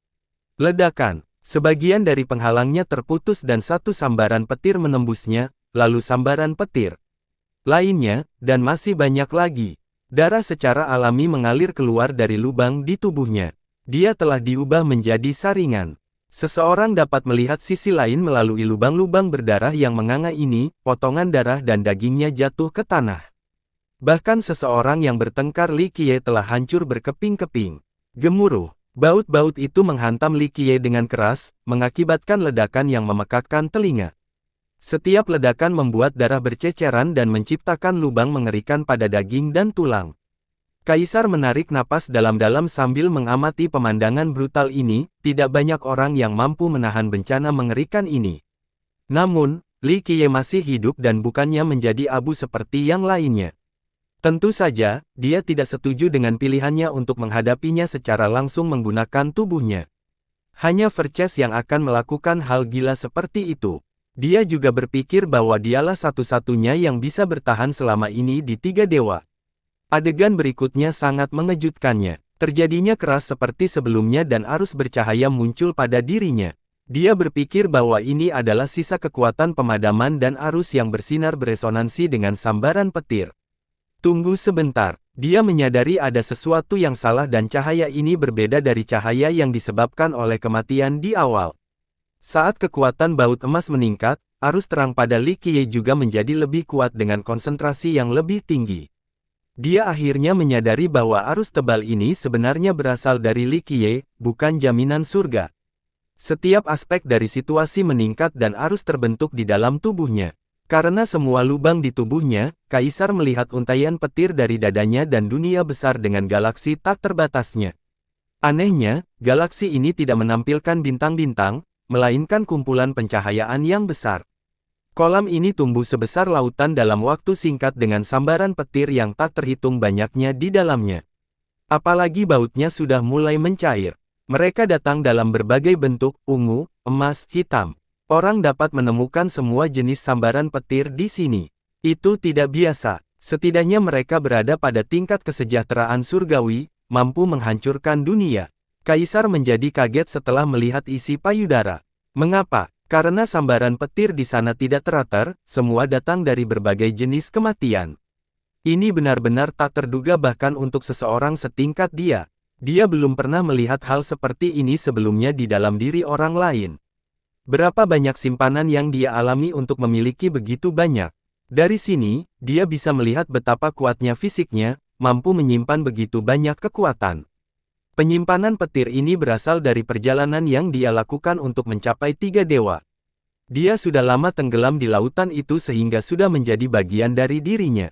Ledakan. Sebagian dari penghalangnya terputus dan satu sambaran petir menembusnya, lalu sambaran petir lainnya, dan masih banyak lagi. Darah secara alami mengalir keluar dari lubang di tubuhnya. Dia telah diubah menjadi saringan. Seseorang dapat melihat sisi lain melalui lubang-lubang berdarah yang menganga ini, potongan darah dan dagingnya jatuh ke tanah. Bahkan seseorang yang bertengkar Li Qiye telah hancur berkeping-keping. Gemuruh. Baut-baut itu menghantam Li Qiye dengan keras, mengakibatkan ledakan yang memekakkan telinga. Setiap ledakan membuat darah berceceran dan menciptakan lubang mengerikan pada daging dan tulang. Kaisar menarik napas dalam-dalam sambil mengamati pemandangan brutal ini, tidak banyak orang yang mampu menahan bencana mengerikan ini. Namun, Li Qiye masih hidup dan bukannya menjadi abu seperti yang lainnya. Tentu saja, dia tidak setuju dengan pilihannya untuk menghadapinya secara langsung menggunakan tubuhnya. Hanya Verces yang akan melakukan hal gila seperti itu. Dia juga berpikir bahwa dialah satu-satunya yang bisa bertahan selama ini di tiga dewa. Adegan berikutnya sangat mengejutkannya. Terjadinya keras seperti sebelumnya dan arus bercahaya muncul pada dirinya. Dia berpikir bahwa ini adalah sisa kekuatan pemadaman dan arus yang bersinar beresonansi dengan sambaran petir. Tunggu sebentar. Dia menyadari ada sesuatu yang salah dan cahaya ini berbeda dari cahaya yang disebabkan oleh kematian di awal. Saat kekuatan baut emas meningkat, arus terang pada Li Qiye juga menjadi lebih kuat dengan konsentrasi yang lebih tinggi. Dia akhirnya menyadari bahwa arus tebal ini sebenarnya berasal dari Li Qiye, bukan jaminan surga. Setiap aspek dari situasi meningkat dan arus terbentuk di dalam tubuhnya. Karena semua lubang di tubuhnya, Kaisar melihat untaian petir dari dadanya dan dunia besar dengan galaksi tak terbatasnya. Anehnya, galaksi ini tidak menampilkan bintang-bintang, melainkan kumpulan pencahayaan yang besar. Kolam ini tumbuh sebesar lautan dalam waktu singkat dengan sambaran petir yang tak terhitung banyaknya di dalamnya. Apalagi bautnya sudah mulai mencair. Mereka datang dalam berbagai bentuk, ungu, emas, hitam. Orang dapat menemukan semua jenis sambaran petir di sini. Itu tidak biasa. Setidaknya mereka berada pada tingkat kesejahteraan surgawi, mampu menghancurkan dunia. Kaisar menjadi kaget setelah melihat isi payudara. Mengapa? Karena sambaran petir di sana tidak teratur, semua datang dari berbagai jenis kematian. Ini benar-benar tak terduga bahkan untuk seseorang setingkat dia. Dia belum pernah melihat hal seperti ini sebelumnya di dalam diri orang lain. Berapa banyak simpanan yang dia alami untuk memiliki begitu banyak. Dari sini, dia bisa melihat betapa kuatnya fisiknya, mampu menyimpan begitu banyak kekuatan. Penyimpanan petir ini berasal dari perjalanan yang dia lakukan untuk mencapai 3 dewa. Dia sudah lama tenggelam di lautan itu sehingga sudah menjadi bagian dari dirinya.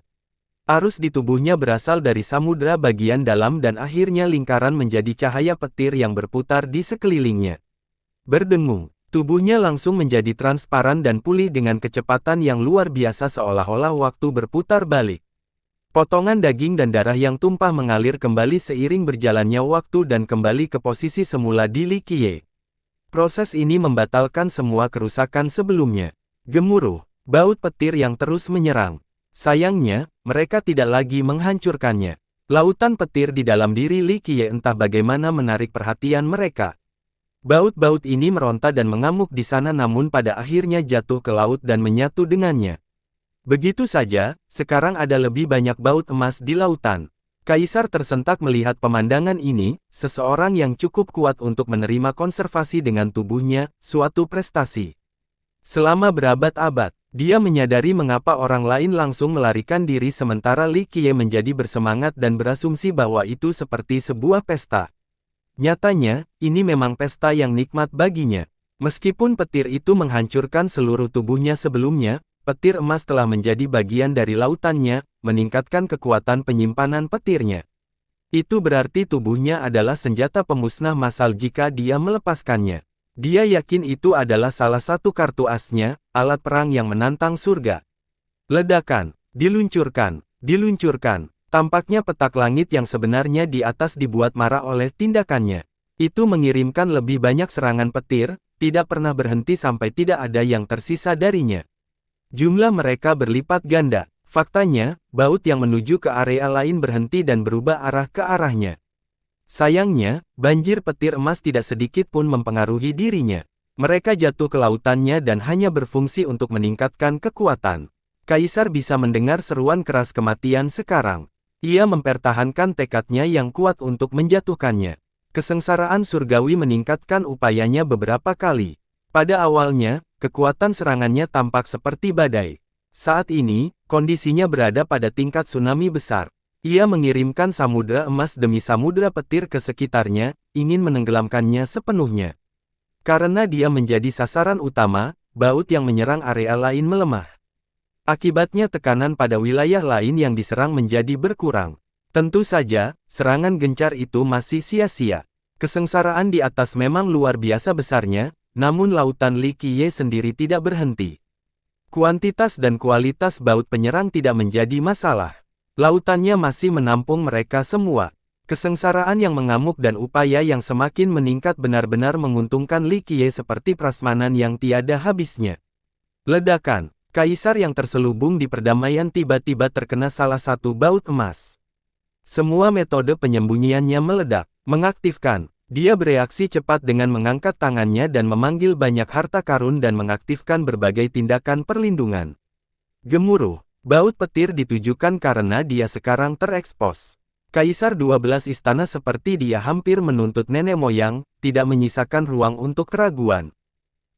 Arus di tubuhnya berasal dari samudera bagian dalam dan akhirnya lingkaran menjadi cahaya petir yang berputar di sekelilingnya. Berdengung, tubuhnya langsung menjadi transparan dan pulih dengan kecepatan yang luar biasa seolah-olah waktu berputar balik. Potongan daging dan darah yang tumpah mengalir kembali seiring berjalannya waktu dan kembali ke posisi semula di Li Qiye. Proses ini membatalkan semua kerusakan sebelumnya. Gemuruh, baut petir yang terus menyerang. Sayangnya, mereka tidak lagi menghancurkannya. Lautan petir di dalam diri Li Qiye entah bagaimana menarik perhatian mereka. Baut-baut ini meronta dan mengamuk di sana namun pada akhirnya jatuh ke laut dan menyatu dengannya. Begitu saja, sekarang ada lebih banyak baut emas di lautan. Kaisar tersentak melihat pemandangan ini, seseorang yang cukup kuat untuk menerima konservasi dengan tubuhnya, suatu prestasi. Selama berabad-abad, dia menyadari mengapa orang lain langsung melarikan diri sementara Li Qiye menjadi bersemangat dan berasumsi bahwa itu seperti sebuah pesta. Nyatanya, ini memang pesta yang nikmat baginya. Meskipun petir itu menghancurkan seluruh tubuhnya sebelumnya, petir emas telah menjadi bagian dari lautannya, meningkatkan kekuatan penyimpanan petirnya. Itu berarti tubuhnya adalah senjata pemusnah massal jika dia melepaskannya. Dia yakin itu adalah salah satu kartu asnya, alat perang yang menantang surga. Ledakan, diluncurkan, diluncurkan. Tampaknya petak langit yang sebenarnya di atas dibuat marah oleh tindakannya. Itu mengirimkan lebih banyak serangan petir, tidak pernah berhenti sampai tidak ada yang tersisa darinya. Jumlah mereka berlipat ganda. Faktanya, baut yang menuju ke area lain berhenti dan berubah arah ke arahnya. Sayangnya, banjir petir emas tidak sedikit pun mempengaruhi dirinya. Mereka jatuh ke lautannya dan hanya berfungsi untuk meningkatkan kekuatan. Kaisar bisa mendengar seruan keras kematian sekarang. Ia mempertahankan tekadnya yang kuat untuk menjatuhkannya. Kesengsaraan surgawi meningkatkan upayanya beberapa kali. Pada awalnya, kekuatan serangannya tampak seperti badai. Saat ini, kondisinya berada pada tingkat tsunami besar. Ia mengirimkan samudera emas demi samudera petir ke sekitarnya, ingin menenggelamkannya sepenuhnya. Karena dia menjadi sasaran utama, baut yang menyerang area lain melemah. Akibatnya tekanan pada wilayah lain yang diserang menjadi berkurang. Tentu saja, serangan gencar itu masih sia-sia. Kesengsaraan di atas memang luar biasa besarnya, namun lautan Li Qiye sendiri tidak berhenti. Kuantitas dan kualitas baut penyerang tidak menjadi masalah. Lautannya masih menampung mereka semua. Kesengsaraan yang mengamuk dan upaya yang semakin meningkat benar-benar menguntungkan Li Qiye seperti prasmanan yang tiada habisnya. Ledakan, kaisar yang terselubung di perdamaian tiba-tiba terkena salah satu baut emas. Semua metode penyembunyiannya meledak, mengaktifkan. Dia bereaksi cepat dengan mengangkat tangannya dan memanggil banyak harta karun dan mengaktifkan berbagai tindakan perlindungan. Gemuruh, baut petir ditujukan karena dia sekarang terekspos. Kaisar 12 istana seperti dia hampir menuntut nenek moyang, tidak menyisakan ruang untuk keraguan.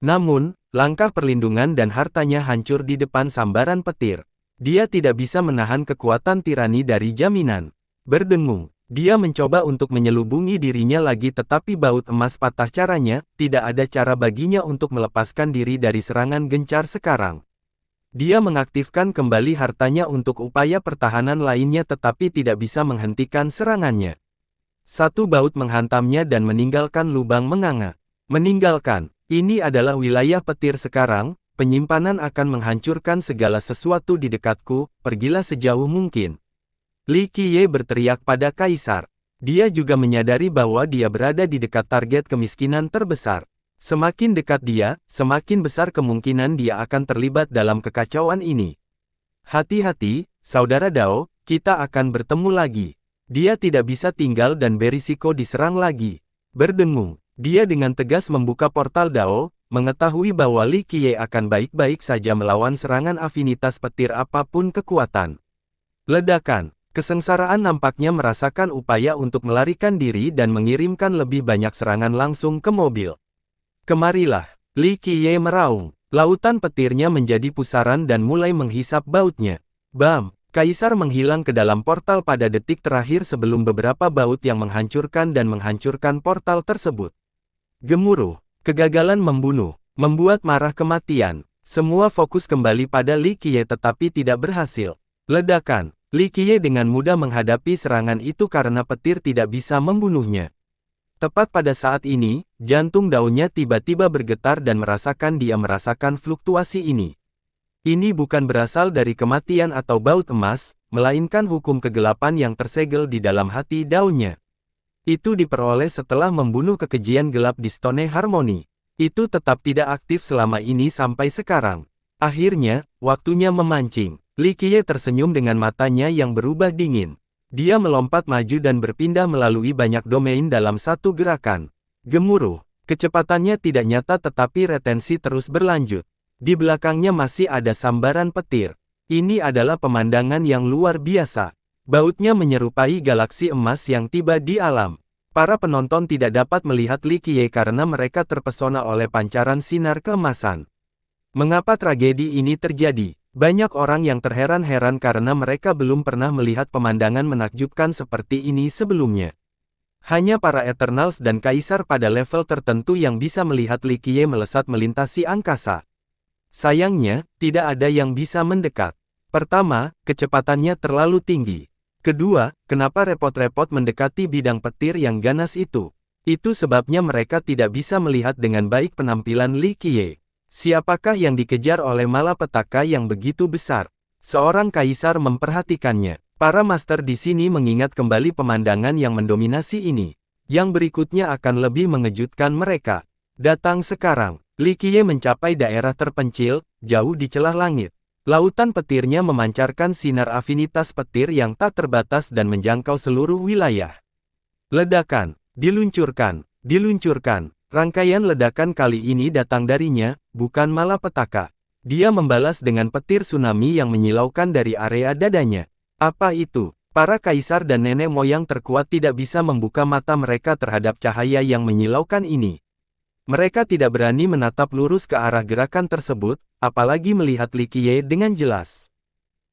Namun, langkah perlindungan dan hartanya hancur di depan sambaran petir. Dia tidak bisa menahan kekuatan tirani dari jaminan. Berdengung. Dia mencoba untuk menyelubungi dirinya lagi tetapi baut emas patah caranya, tidak ada cara baginya untuk melepaskan diri dari serangan gencar sekarang. Dia mengaktifkan kembali hartanya untuk upaya pertahanan lainnya tetapi tidak bisa menghentikan serangannya. Satu baut menghantamnya dan meninggalkan lubang menganga. Meninggalkan, ini adalah wilayah petir sekarang, penyimpanan akan menghancurkan segala sesuatu di dekatku, pergilah sejauh mungkin. Li Qiye berteriak pada kaisar. Dia juga menyadari bahwa dia berada di dekat target kemiskinan terbesar. Semakin dekat dia, semakin besar kemungkinan dia akan terlibat dalam kekacauan ini. Hati-hati, saudara Dao, kita akan bertemu lagi. Dia tidak bisa tinggal dan berisiko diserang lagi. Berdengung, dia dengan tegas membuka portal Dao, mengetahui bahwa Li Qiye akan baik-baik saja melawan serangan afinitas petir apapun kekuatan. Ledakan. Kesengsaraan nampaknya merasakan upaya untuk melarikan diri dan mengirimkan lebih banyak serangan langsung ke mobil. Kemarilah, Li Qiye meraung. Lautan petirnya menjadi pusaran dan mulai menghisap bautnya. Bam! Kaisar menghilang ke dalam portal pada detik terakhir sebelum beberapa baut yang menghancurkan portal tersebut. Gemuruh, kegagalan membunuh, membuat marah kematian. Semua fokus kembali pada Li Qiye tetapi tidak berhasil. Ledakan, Li Qiye dengan mudah menghadapi serangan itu karena petir tidak bisa membunuhnya. Tepat pada saat ini, jantung daunnya tiba-tiba bergetar dan dia merasakan fluktuasi ini. Ini bukan berasal dari kematian atau baut emas, melainkan hukum kegelapan yang tersegel di dalam hati daunnya. Itu diperoleh setelah membunuh kekejian gelap di Stone Harmony. Itu tetap tidak aktif selama ini sampai sekarang. Akhirnya, waktunya memancing. Li Qiye tersenyum dengan matanya yang berubah dingin. Dia melompat maju dan berpindah melalui banyak domain dalam satu gerakan. Gemuruh. Kecepatannya tidak nyata tetapi retensi terus berlanjut. Di belakangnya masih ada sambaran petir. Ini adalah pemandangan yang luar biasa. Bautnya menyerupai galaksi emas yang tiba di alam. Para penonton tidak dapat melihat Li Qiye karena mereka terpesona oleh pancaran sinar keemasan. Mengapa tragedi ini terjadi? Banyak orang yang terheran-heran karena mereka belum pernah melihat pemandangan menakjubkan seperti ini sebelumnya. Hanya para Eternals dan Kaisar pada level tertentu yang bisa melihat Li Qiye melesat melintasi angkasa. Sayangnya, tidak ada yang bisa mendekat. Pertama, kecepatannya terlalu tinggi. Kedua, kenapa repot-repot mendekati bidang petir yang ganas itu? Itu sebabnya mereka tidak bisa melihat dengan baik penampilan Li Qiye. Siapakah yang dikejar oleh malapetaka yang begitu besar? Seorang kaisar memperhatikannya. Para master di sini mengingat kembali pemandangan yang mendominasi ini. Yang berikutnya akan lebih mengejutkan mereka. Datang sekarang. Li Qiye mencapai daerah terpencil, jauh di celah langit. Lautan petirnya memancarkan sinar afinitas petir yang tak terbatas dan menjangkau seluruh wilayah. Ledakan, diluncurkan. Rangkaian ledakan kali ini datang darinya, bukan malapetaka. Dia membalas dengan petir tsunami yang menyilaukan dari area dadanya. Apa itu? Para kaisar dan nenek moyang terkuat tidak bisa membuka mata mereka terhadap cahaya yang menyilaukan ini. Mereka tidak berani menatap lurus ke arah gerakan tersebut, apalagi melihat Li Qiye dengan jelas.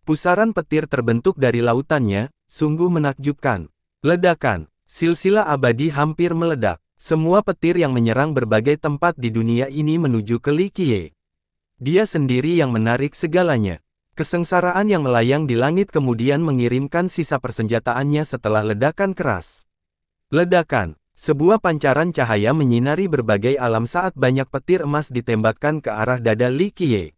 Pusaran petir terbentuk dari lautannya, sungguh menakjubkan. Ledakan, silsilah abadi hampir meledak. Semua petir yang menyerang berbagai tempat di dunia ini menuju ke Li Qiye. Dia sendiri yang menarik segalanya. Kesengsaraan yang melayang di langit kemudian mengirimkan sisa persenjataannya setelah ledakan keras. Ledakan. Sebuah pancaran cahaya menyinari berbagai alam saat banyak petir emas ditembakkan ke arah dada Li Qiye.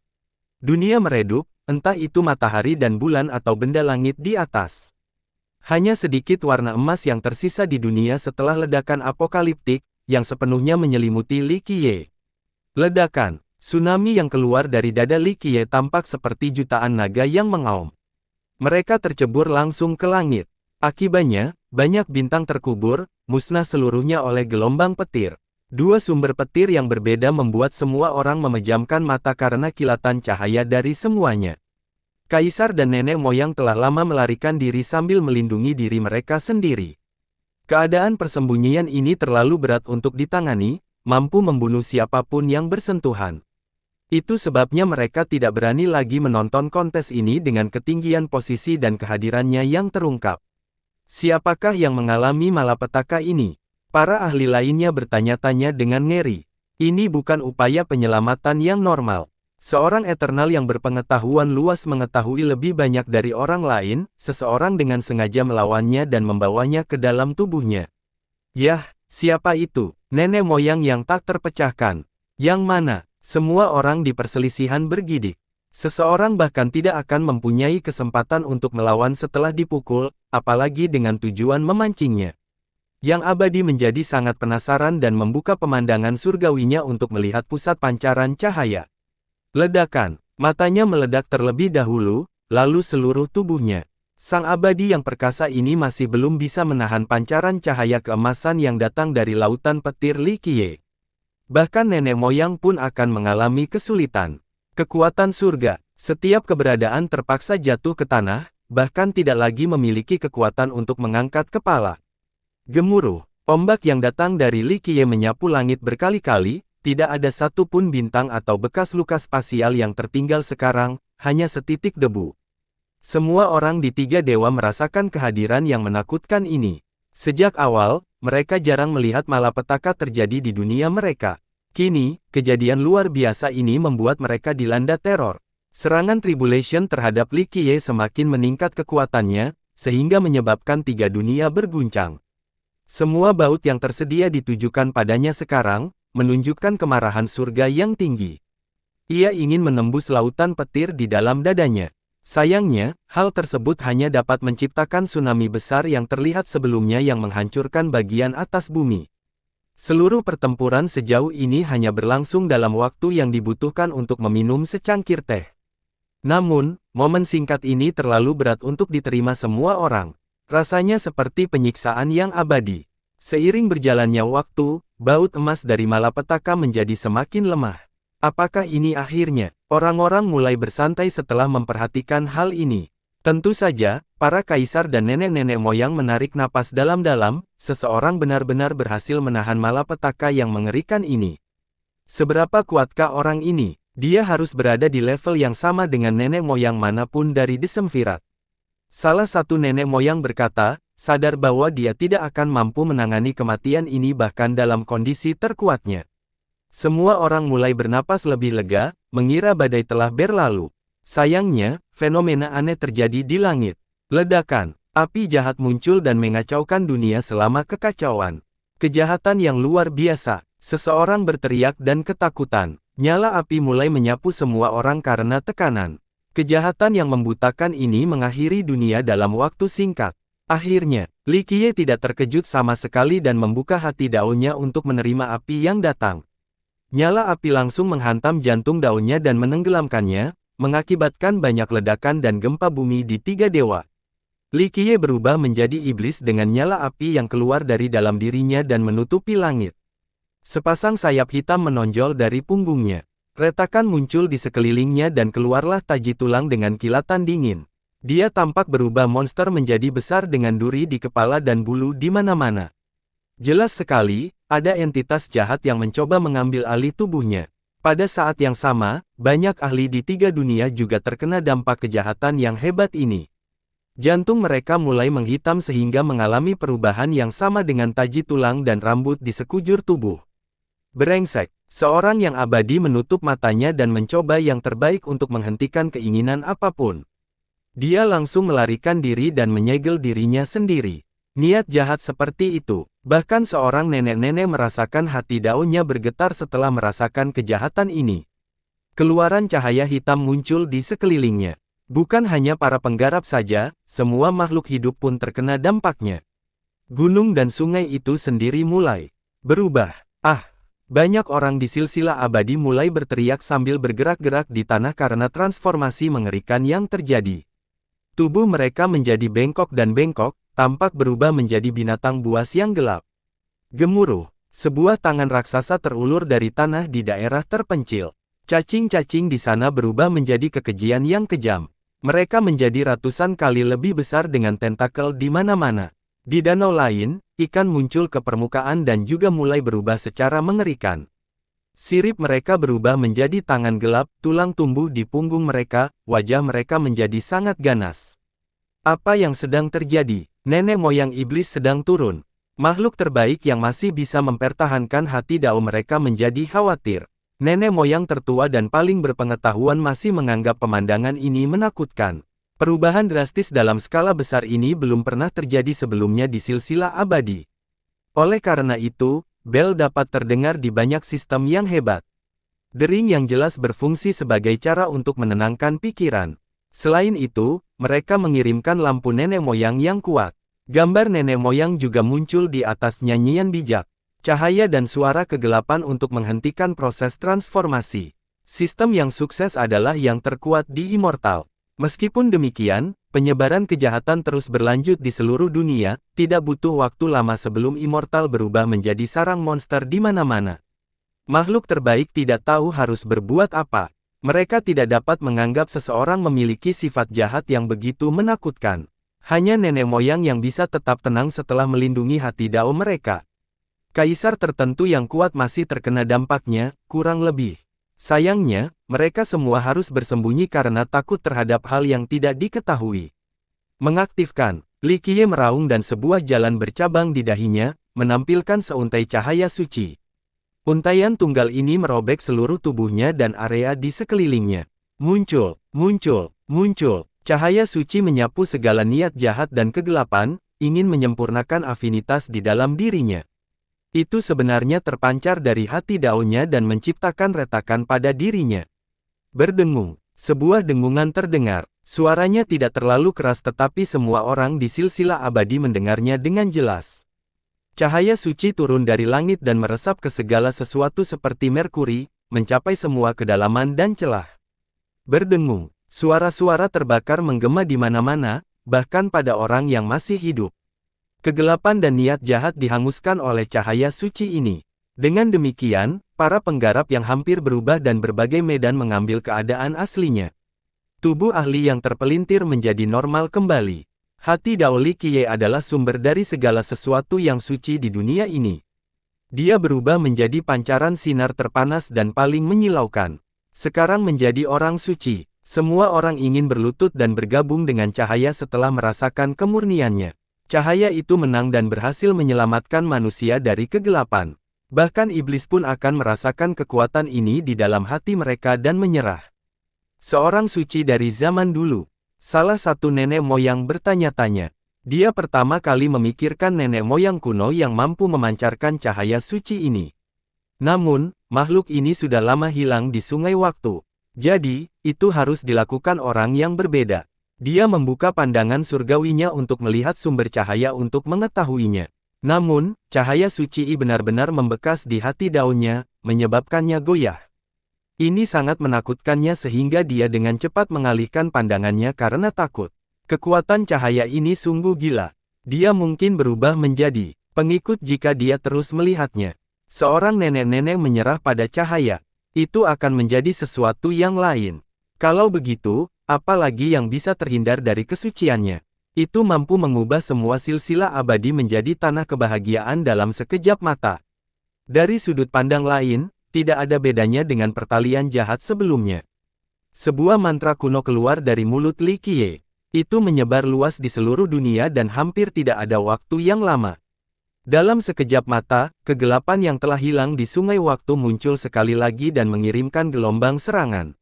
Dunia meredup, entah itu matahari dan bulan atau benda langit di atas. Hanya sedikit warna emas yang tersisa di dunia setelah ledakan apokaliptik, yang sepenuhnya menyelimuti Li Qiye. Ledakan, tsunami yang keluar dari dada Li Qiye tampak seperti jutaan naga yang mengaum. Mereka tercebur langsung ke langit. Akibatnya, banyak bintang terkubur, musnah seluruhnya oleh gelombang petir. Dua sumber petir yang berbeda membuat semua orang memejamkan mata karena kilatan cahaya dari semuanya. Kaisar dan nenek moyang telah lama melarikan diri sambil melindungi diri mereka sendiri. Keadaan persembunyian ini terlalu berat untuk ditangani, mampu membunuh siapapun yang bersentuhan. Itu sebabnya mereka tidak berani lagi menonton kontes ini dengan ketinggian posisi dan kehadirannya yang terungkap. Siapakah yang mengalami malapetaka ini? Para ahli lainnya bertanya-tanya dengan ngeri. Ini bukan upaya penyelamatan yang normal. Seorang Eternal yang berpengetahuan luas mengetahui lebih banyak dari orang lain, seseorang dengan sengaja melawannya dan membawanya ke dalam tubuhnya. Yah, siapa itu? Nenek moyang yang tak terpecahkan. Yang mana? Semua orang di perselisihan bergidik. Seseorang bahkan tidak akan mempunyai kesempatan untuk melawan setelah dipukul, apalagi dengan tujuan memancingnya. Yang abadi menjadi sangat penasaran dan membuka pemandangan surgawinya untuk melihat pusat pancaran cahaya. Ledakan, matanya meledak terlebih dahulu, lalu seluruh tubuhnya. Sang abadi yang perkasa ini masih belum bisa menahan pancaran cahaya keemasan yang datang dari lautan petir Li Qiye. Bahkan nenek moyang pun akan mengalami kesulitan. Kekuatan surga, setiap keberadaan terpaksa jatuh ke tanah, bahkan tidak lagi memiliki kekuatan untuk mengangkat kepala. Gemuruh, ombak yang datang dari Li Qiye menyapu langit berkali-kali, tidak ada satupun bintang atau bekas luka spasial yang tertinggal sekarang, hanya setitik debu. Semua orang di tiga dewa merasakan kehadiran yang menakutkan ini. Sejak awal, mereka jarang melihat malapetaka terjadi di dunia mereka. Kini, kejadian luar biasa ini membuat mereka dilanda teror. Serangan Tribulation terhadap Li Qiye semakin meningkat kekuatannya, sehingga menyebabkan tiga dunia berguncang. Semua baut yang tersedia ditujukan padanya sekarang, menunjukkan kemarahan surga yang tinggi. Ia ingin menembus lautan petir di dalam dadanya. Sayangnya, hal tersebut hanya dapat menciptakan tsunami besar yang terlihat sebelumnya yang menghancurkan bagian atas bumi. Seluruh pertempuran sejauh ini hanya berlangsung dalam waktu yang dibutuhkan untuk meminum secangkir teh. Namun, momen singkat ini terlalu berat untuk diterima semua orang. Rasanya seperti penyiksaan yang abadi. Seiring berjalannya waktu, baut emas dari malapetaka menjadi semakin lemah. Apakah ini akhirnya? Orang-orang mulai bersantai setelah memperhatikan hal ini. Tentu saja, para kaisar dan nenek-nenek moyang menarik napas dalam-dalam, seseorang benar-benar berhasil menahan malapetaka yang mengerikan ini. Seberapa kuatkah orang ini? Dia harus berada di level yang sama dengan nenek moyang manapun dari Desemvirat. Salah satu nenek moyang berkata, sadar bahwa dia tidak akan mampu menangani kematian ini bahkan dalam kondisi terkuatnya. Semua orang mulai bernapas lebih lega, mengira badai telah berlalu. Sayangnya, fenomena aneh terjadi di langit. Ledakan, api jahat muncul dan mengacaukan dunia selama kekacauan. Kejahatan yang luar biasa, seseorang berteriak dan ketakutan. Nyala api mulai menyapu semua orang karena tekanan. Kejahatan yang membutakan ini mengakhiri dunia dalam waktu singkat. Akhirnya, Li Qiye tidak terkejut sama sekali dan membuka hati daunnya untuk menerima api yang datang. Nyala api langsung menghantam jantung daunnya dan menenggelamkannya, mengakibatkan banyak ledakan dan gempa bumi di tiga dewa. Li Qiye berubah menjadi iblis dengan nyala api yang keluar dari dalam dirinya dan menutupi langit. Sepasang sayap hitam menonjol dari punggungnya. Retakan muncul di sekelilingnya dan keluarlah taji tulang dengan kilatan dingin. Dia tampak berubah monster menjadi besar dengan duri di kepala dan bulu di mana-mana. Jelas sekali, ada entitas jahat yang mencoba mengambil alih tubuhnya. Pada saat yang sama, banyak ahli di tiga dunia juga terkena dampak kejahatan yang hebat ini. Jantung mereka mulai menghitam sehingga mengalami perubahan yang sama dengan taji tulang dan rambut di sekujur tubuh. Brengsek, seorang yang abadi menutup matanya dan mencoba yang terbaik untuk menghentikan keinginan apapun. Dia langsung melarikan diri dan menyegel dirinya sendiri. Niat jahat seperti itu, bahkan seorang nenek-nenek merasakan hati daunnya bergetar setelah merasakan kejahatan ini. Keluaran cahaya hitam muncul di sekelilingnya. Bukan hanya para penggarap saja, semua makhluk hidup pun terkena dampaknya. Gunung dan sungai itu sendiri mulai berubah. Banyak orang di silsilah abadi mulai berteriak sambil bergerak-gerak di tanah karena transformasi mengerikan yang terjadi. Tubuh mereka menjadi bengkok dan bengkok, tampak berubah menjadi binatang buas yang gelap. Gemuruh, sebuah tangan raksasa terulur dari tanah di daerah terpencil. Cacing-cacing di sana berubah menjadi kekejian yang kejam. Mereka menjadi ratusan kali lebih besar dengan tentakel di mana-mana. Di danau lain, ikan muncul ke permukaan dan juga mulai berubah secara mengerikan. Sirip mereka berubah menjadi tangan gelap, tulang tumbuh di punggung mereka, wajah mereka menjadi sangat ganas. Apa yang sedang terjadi? Nenek moyang iblis sedang turun. Makhluk terbaik yang masih bisa mempertahankan hati dao mereka menjadi khawatir. Nenek moyang tertua dan paling berpengetahuan masih menganggap pemandangan ini menakutkan. Perubahan drastis dalam skala besar ini belum pernah terjadi sebelumnya di silsilah abadi. Oleh karena itu, bel dapat terdengar di banyak sistem yang hebat. Dering yang jelas berfungsi sebagai cara untuk menenangkan pikiran. Selain itu, mereka mengirimkan lampu nenek moyang yang kuat. Gambar nenek moyang juga muncul di atas nyanyian bijak. Cahaya dan suara kegelapan untuk menghentikan proses transformasi. Sistem yang sukses adalah yang terkuat di Immortal. Meskipun demikian, penyebaran kejahatan terus berlanjut di seluruh dunia, tidak butuh waktu lama sebelum Immortal berubah menjadi sarang monster di mana-mana. Makhluk terbaik tidak tahu harus berbuat apa. Mereka tidak dapat menganggap seseorang memiliki sifat jahat yang begitu menakutkan. Hanya nenek moyang yang bisa tetap tenang setelah melindungi hati dao mereka. Kaisar tertentu yang kuat masih terkena dampaknya, kurang lebih. Sayangnya, mereka semua harus bersembunyi karena takut terhadap hal yang tidak diketahui. Mengaktifkan, Li Qiye meraung dan sebuah jalan bercabang di dahinya, menampilkan seuntai cahaya suci. Untaian tunggal ini merobek seluruh tubuhnya dan area di sekelilingnya. Muncul, muncul, muncul. Cahaya suci menyapu segala niat jahat dan kegelapan, ingin menyempurnakan afinitas di dalam dirinya. Itu sebenarnya terpancar dari hati daunnya dan menciptakan retakan pada dirinya. Berdengung, sebuah dengungan terdengar. Suaranya tidak terlalu keras tetapi semua orang di silsilah abadi mendengarnya dengan jelas. Cahaya suci turun dari langit dan meresap ke segala sesuatu seperti merkuri, mencapai semua kedalaman dan celah. Berdengung. Suara-suara terbakar menggema di mana-mana, bahkan pada orang yang masih hidup. Kegelapan dan niat jahat dihanguskan oleh cahaya suci ini. Dengan demikian, para penggarap yang hampir berubah dan berbagai medan mengambil keadaan aslinya. Tubuh ahli yang terpelintir menjadi normal kembali. Hati Dao Li Qiye adalah sumber dari segala sesuatu yang suci di dunia ini. Dia berubah menjadi pancaran sinar terpanas dan paling menyilaukan. Sekarang menjadi orang suci. Semua orang ingin berlutut dan bergabung dengan cahaya setelah merasakan kemurniannya. Cahaya itu menang dan berhasil menyelamatkan manusia dari kegelapan. Bahkan iblis pun akan merasakan kekuatan ini di dalam hati mereka dan menyerah. Seorang suci dari zaman dulu. Salah satu nenek moyang bertanya-tanya. Dia pertama kali memikirkan nenek moyang kuno yang mampu memancarkan cahaya suci ini. Namun, makhluk ini sudah lama hilang di sungai waktu. Jadi, itu harus dilakukan orang yang berbeda. Dia membuka pandangan surgawinya untuk melihat sumber cahaya untuk mengetahuinya. Namun, cahaya suci benar-benar membekas di hati daunnya, menyebabkannya goyah. Ini sangat menakutkannya sehingga dia dengan cepat mengalihkan pandangannya karena takut. Kekuatan cahaya ini sungguh gila. Dia mungkin berubah menjadi pengikut jika dia terus melihatnya. Seorang nenek-nenek menyerah pada cahaya. Itu akan menjadi sesuatu yang lain. Kalau begitu, apa lagi yang bisa terhindar dari kesuciannya? Itu mampu mengubah semua silsilah abadi menjadi tanah kebahagiaan dalam sekejap mata. Dari sudut pandang lain, tidak ada bedanya dengan pertalian jahat sebelumnya. Sebuah mantra kuno keluar dari mulut Li Qiye. Itu menyebar luas di seluruh dunia dan hampir tidak ada waktu yang lama. Dalam sekejap mata, kegelapan yang telah hilang di sungai waktu muncul sekali lagi dan mengirimkan gelombang serangan.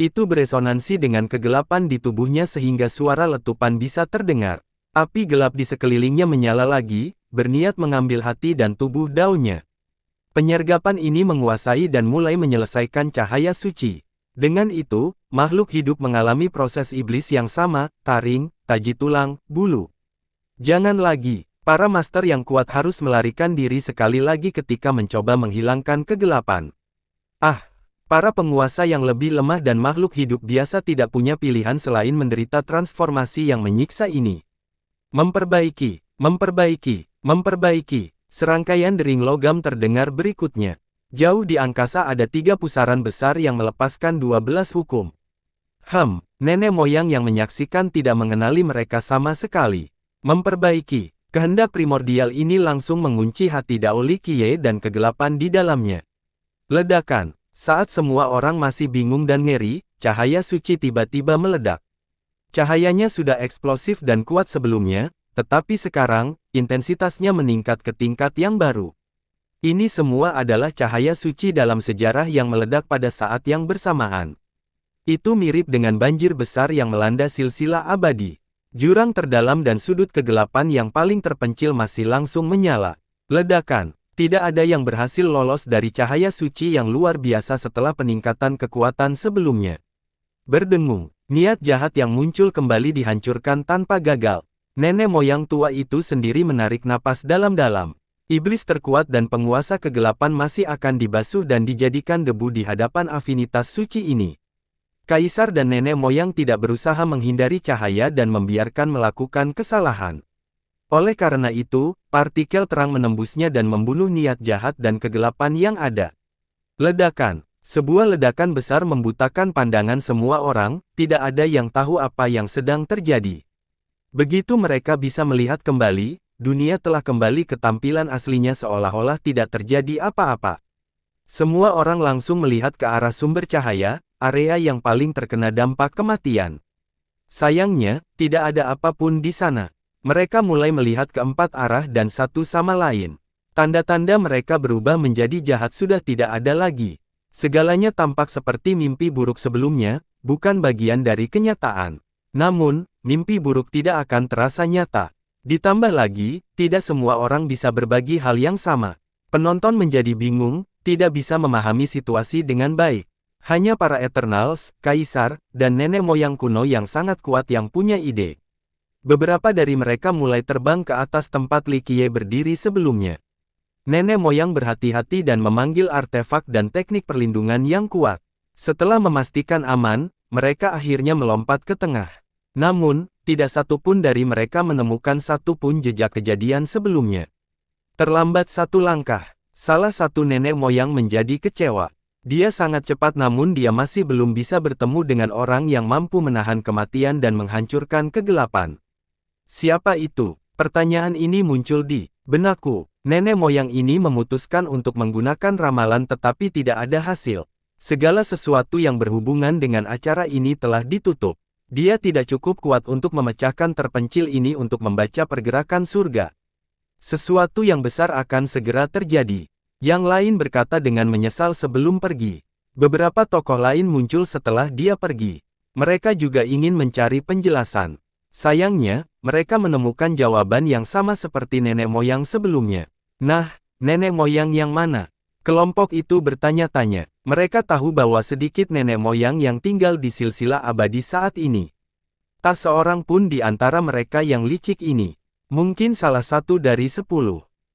Itu beresonansi dengan kegelapan di tubuhnya sehingga suara letupan bisa terdengar. Api gelap di sekelilingnya menyala lagi, berniat mengambil hati dan tubuh daunnya. Penyergapan ini menguasai dan mulai menyelesaikan cahaya suci. Dengan itu, makhluk hidup mengalami proses iblis yang sama, taring, taji tulang, bulu. Jangan lagi. Para master yang kuat harus melarikan diri sekali lagi ketika mencoba menghilangkan kegelapan. Para penguasa yang lebih lemah dan makhluk hidup biasa tidak punya pilihan selain menderita transformasi yang menyiksa ini. Memperbaiki, memperbaiki, memperbaiki. Serangkaian dering logam terdengar berikutnya. Jauh di angkasa ada 3 pusaran besar yang melepaskan 12 hukum. Nenek moyang yang menyaksikan tidak mengenali mereka sama sekali. Memperbaiki. Kehendak primordial ini langsung mengunci hati Dao Li Qiye dan kegelapan di dalamnya. Ledakan. Saat semua orang masih bingung dan ngeri, cahaya suci tiba-tiba meledak. Cahayanya sudah eksplosif dan kuat sebelumnya, tetapi sekarang, intensitasnya meningkat ke tingkat yang baru. Ini semua adalah cahaya suci dalam sejarah yang meledak pada saat yang bersamaan. Itu mirip dengan banjir besar yang melanda silsilah abadi. Jurang terdalam dan sudut kegelapan yang paling terpencil masih langsung menyala. Ledakan. Tidak ada yang berhasil lolos dari cahaya suci yang luar biasa setelah peningkatan kekuatan sebelumnya. Berdengung. Niat jahat yang muncul kembali dihancurkan tanpa gagal. Nenek moyang tua itu sendiri menarik napas dalam-dalam. Iblis terkuat dan penguasa kegelapan masih akan dibasuh dan dijadikan debu di hadapan afinitas suci ini. Kaisar dan nenek moyang tidak berusaha menghindari cahaya dan membiarkan melakukan kesalahan. Oleh karena itu, partikel terang menembusnya dan membunuh niat jahat dan kegelapan yang ada. Ledakan. Sebuah ledakan besar membutakan pandangan semua orang, tidak ada yang tahu apa yang sedang terjadi. Begitu mereka bisa melihat kembali, dunia telah kembali ke tampilan aslinya seolah-olah tidak terjadi apa-apa. Semua orang langsung melihat ke arah sumber cahaya, area yang paling terkena dampak kematian. Sayangnya, tidak ada apapun di sana. Mereka mulai melihat ke empat arah dan satu sama lain. Tanda-tanda mereka berubah menjadi jahat sudah tidak ada lagi. Segalanya tampak seperti mimpi buruk sebelumnya, bukan bagian dari kenyataan. Namun, mimpi buruk tidak akan terasa nyata. Ditambah lagi, tidak semua orang bisa berbagi hal yang sama. Penonton menjadi bingung, tidak bisa memahami situasi dengan baik. Hanya para Eternals, Kaisar, dan nenek moyang kuno yang sangat kuat yang punya ide. Beberapa dari mereka mulai terbang ke atas tempat Li Qiye berdiri sebelumnya. Nenek moyang berhati-hati dan memanggil artefak dan teknik perlindungan yang kuat. Setelah memastikan aman, mereka akhirnya melompat ke tengah. Namun, tidak satu pun dari mereka menemukan satu pun jejak kejadian sebelumnya. Terlambat satu langkah, salah satu nenek moyang menjadi kecewa. Dia sangat cepat namun dia masih belum bisa bertemu dengan orang yang mampu menahan kematian dan menghancurkan kegelapan. Siapa itu? Pertanyaan ini muncul di benakku. Nenek moyang ini memutuskan untuk menggunakan ramalan tetapi tidak ada hasil. Segala sesuatu yang berhubungan dengan acara ini telah ditutup. Dia tidak cukup kuat untuk memecahkan terpencil ini untuk membaca pergerakan surga. Sesuatu yang besar akan segera terjadi. Yang lain berkata dengan menyesal sebelum pergi. Beberapa tokoh lain muncul setelah dia pergi. Mereka juga ingin mencari penjelasan. Sayangnya, mereka menemukan jawaban yang sama seperti nenek moyang sebelumnya. Nah, nenek moyang yang mana? Kelompok itu bertanya-tanya. Mereka tahu bahwa sedikit nenek moyang yang tinggal di silsilah abadi saat ini. Tak seorang pun di antara mereka yang licik ini. Mungkin salah satu dari 10.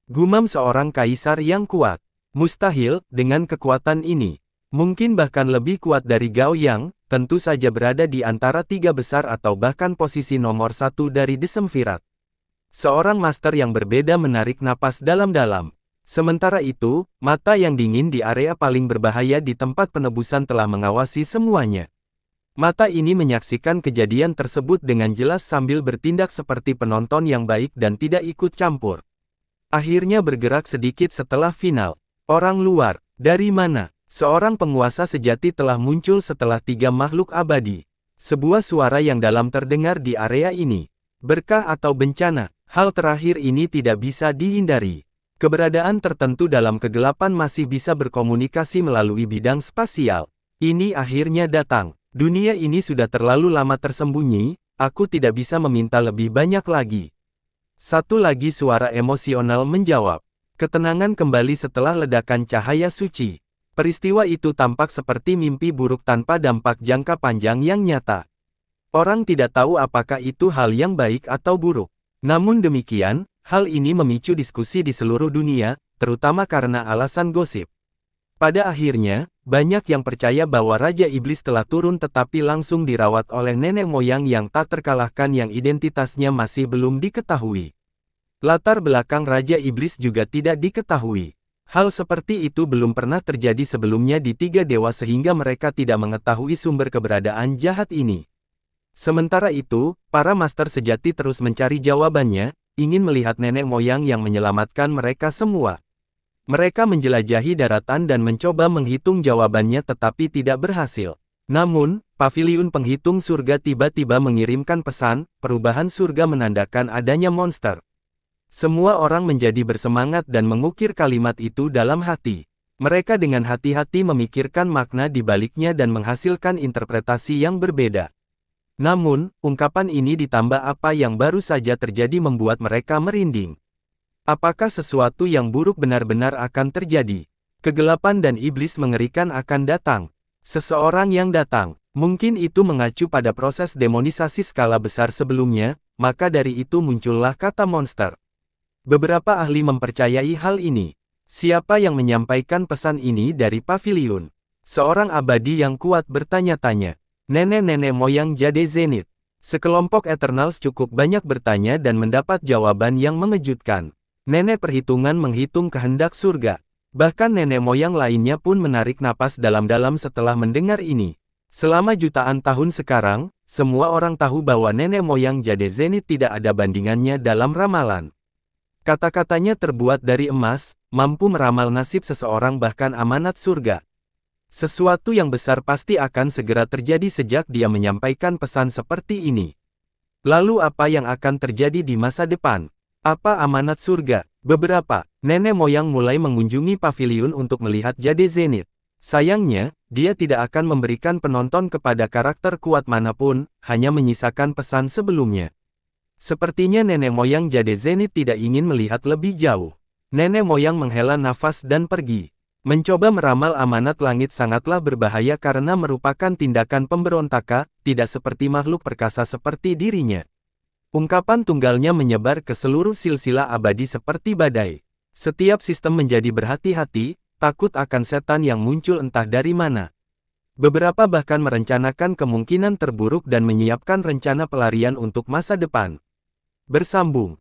Gumam seorang kaisar yang kuat. Mustahil, dengan kekuatan ini. Mungkin bahkan lebih kuat dari Gao Yang, tentu saja berada di antara 3 besar atau bahkan posisi nomor 1 dari Desemvirat. Seorang master yang berbeda menarik napas dalam-dalam. Sementara itu, mata yang dingin di area paling berbahaya di tempat penebusan telah mengawasi semuanya. Mata ini menyaksikan kejadian tersebut dengan jelas sambil bertindak seperti penonton yang baik dan tidak ikut campur. Akhirnya bergerak sedikit setelah final. Orang luar, dari mana? Seorang penguasa sejati telah muncul setelah 3 makhluk abadi. Sebuah suara yang dalam terdengar di area ini. Berkah atau bencana, hal terakhir ini tidak bisa dihindari. Keberadaan tertentu dalam kegelapan masih bisa berkomunikasi melalui bidang spasial. Ini akhirnya datang. Dunia ini sudah terlalu lama tersembunyi, aku tidak bisa meminta lebih banyak lagi. Satu lagi suara emosional menjawab. Ketenangan kembali setelah ledakan cahaya suci. Peristiwa itu tampak seperti mimpi buruk tanpa dampak jangka panjang yang nyata. Orang tidak tahu apakah itu hal yang baik atau buruk. Namun demikian, hal ini memicu diskusi di seluruh dunia, terutama karena alasan gosip. Pada akhirnya, banyak yang percaya bahwa Raja Iblis telah turun tetapi langsung dirawat oleh nenek moyang yang tak terkalahkan yang identitasnya masih belum diketahui. Latar belakang Raja Iblis juga tidak diketahui. Hal seperti itu belum pernah terjadi sebelumnya di 3 dewa sehingga mereka tidak mengetahui sumber keberadaan jahat ini. Sementara itu, para master sejati terus mencari jawabannya, ingin melihat nenek moyang yang menyelamatkan mereka semua. Mereka menjelajahi daratan dan mencoba menghitung jawabannya tetapi tidak berhasil. Namun, paviliun penghitung surga tiba-tiba mengirimkan pesan, perubahan surga menandakan adanya monster. Semua orang menjadi bersemangat dan mengukir kalimat itu dalam hati. Mereka dengan hati-hati memikirkan makna di baliknya dan menghasilkan interpretasi yang berbeda. Namun, ungkapan ini ditambah apa yang baru saja terjadi membuat mereka merinding. Apakah sesuatu yang buruk benar-benar akan terjadi? Kegelapan dan iblis mengerikan akan datang. Seseorang yang datang, mungkin itu mengacu pada proses demonisasi skala besar sebelumnya, maka dari itu muncullah kata monster. Beberapa ahli mempercayai hal ini. Siapa yang menyampaikan pesan ini dari paviliun? Seorang abadi yang kuat bertanya-tanya. Nenek-nenek moyang Jade Zenith. Sekelompok Eternals cukup banyak bertanya dan mendapat jawaban yang mengejutkan. Nenek perhitungan menghitung kehendak surga. Bahkan nenek moyang lainnya pun menarik napas dalam-dalam setelah mendengar ini. Selama jutaan tahun sekarang, semua orang tahu bahwa nenek moyang Jade Zenith tidak ada bandingannya dalam ramalan. Kata-katanya terbuat dari emas, mampu meramal nasib seseorang bahkan amanat surga. Sesuatu yang besar pasti akan segera terjadi sejak dia menyampaikan pesan seperti ini. Lalu apa yang akan terjadi di masa depan? Apa amanat surga? Beberapa nenek moyang mulai mengunjungi paviliun untuk melihat Jade Zenith. Sayangnya, dia tidak akan memberikan penonton kepada karakter kuat manapun, hanya menyisakan pesan sebelumnya. Sepertinya nenek moyang Jade Zenith tidak ingin melihat lebih jauh. Nenek moyang menghela nafas dan pergi. Mencoba meramal amanat langit sangatlah berbahaya karena merupakan tindakan pemberontakan, tidak seperti makhluk perkasa seperti dirinya. Ungkapan tunggalnya menyebar ke seluruh silsilah abadi seperti badai. Setiap sistem menjadi berhati-hati, takut akan setan yang muncul entah dari mana. Beberapa bahkan merencanakan kemungkinan terburuk dan menyiapkan rencana pelarian untuk masa depan. Bersambung.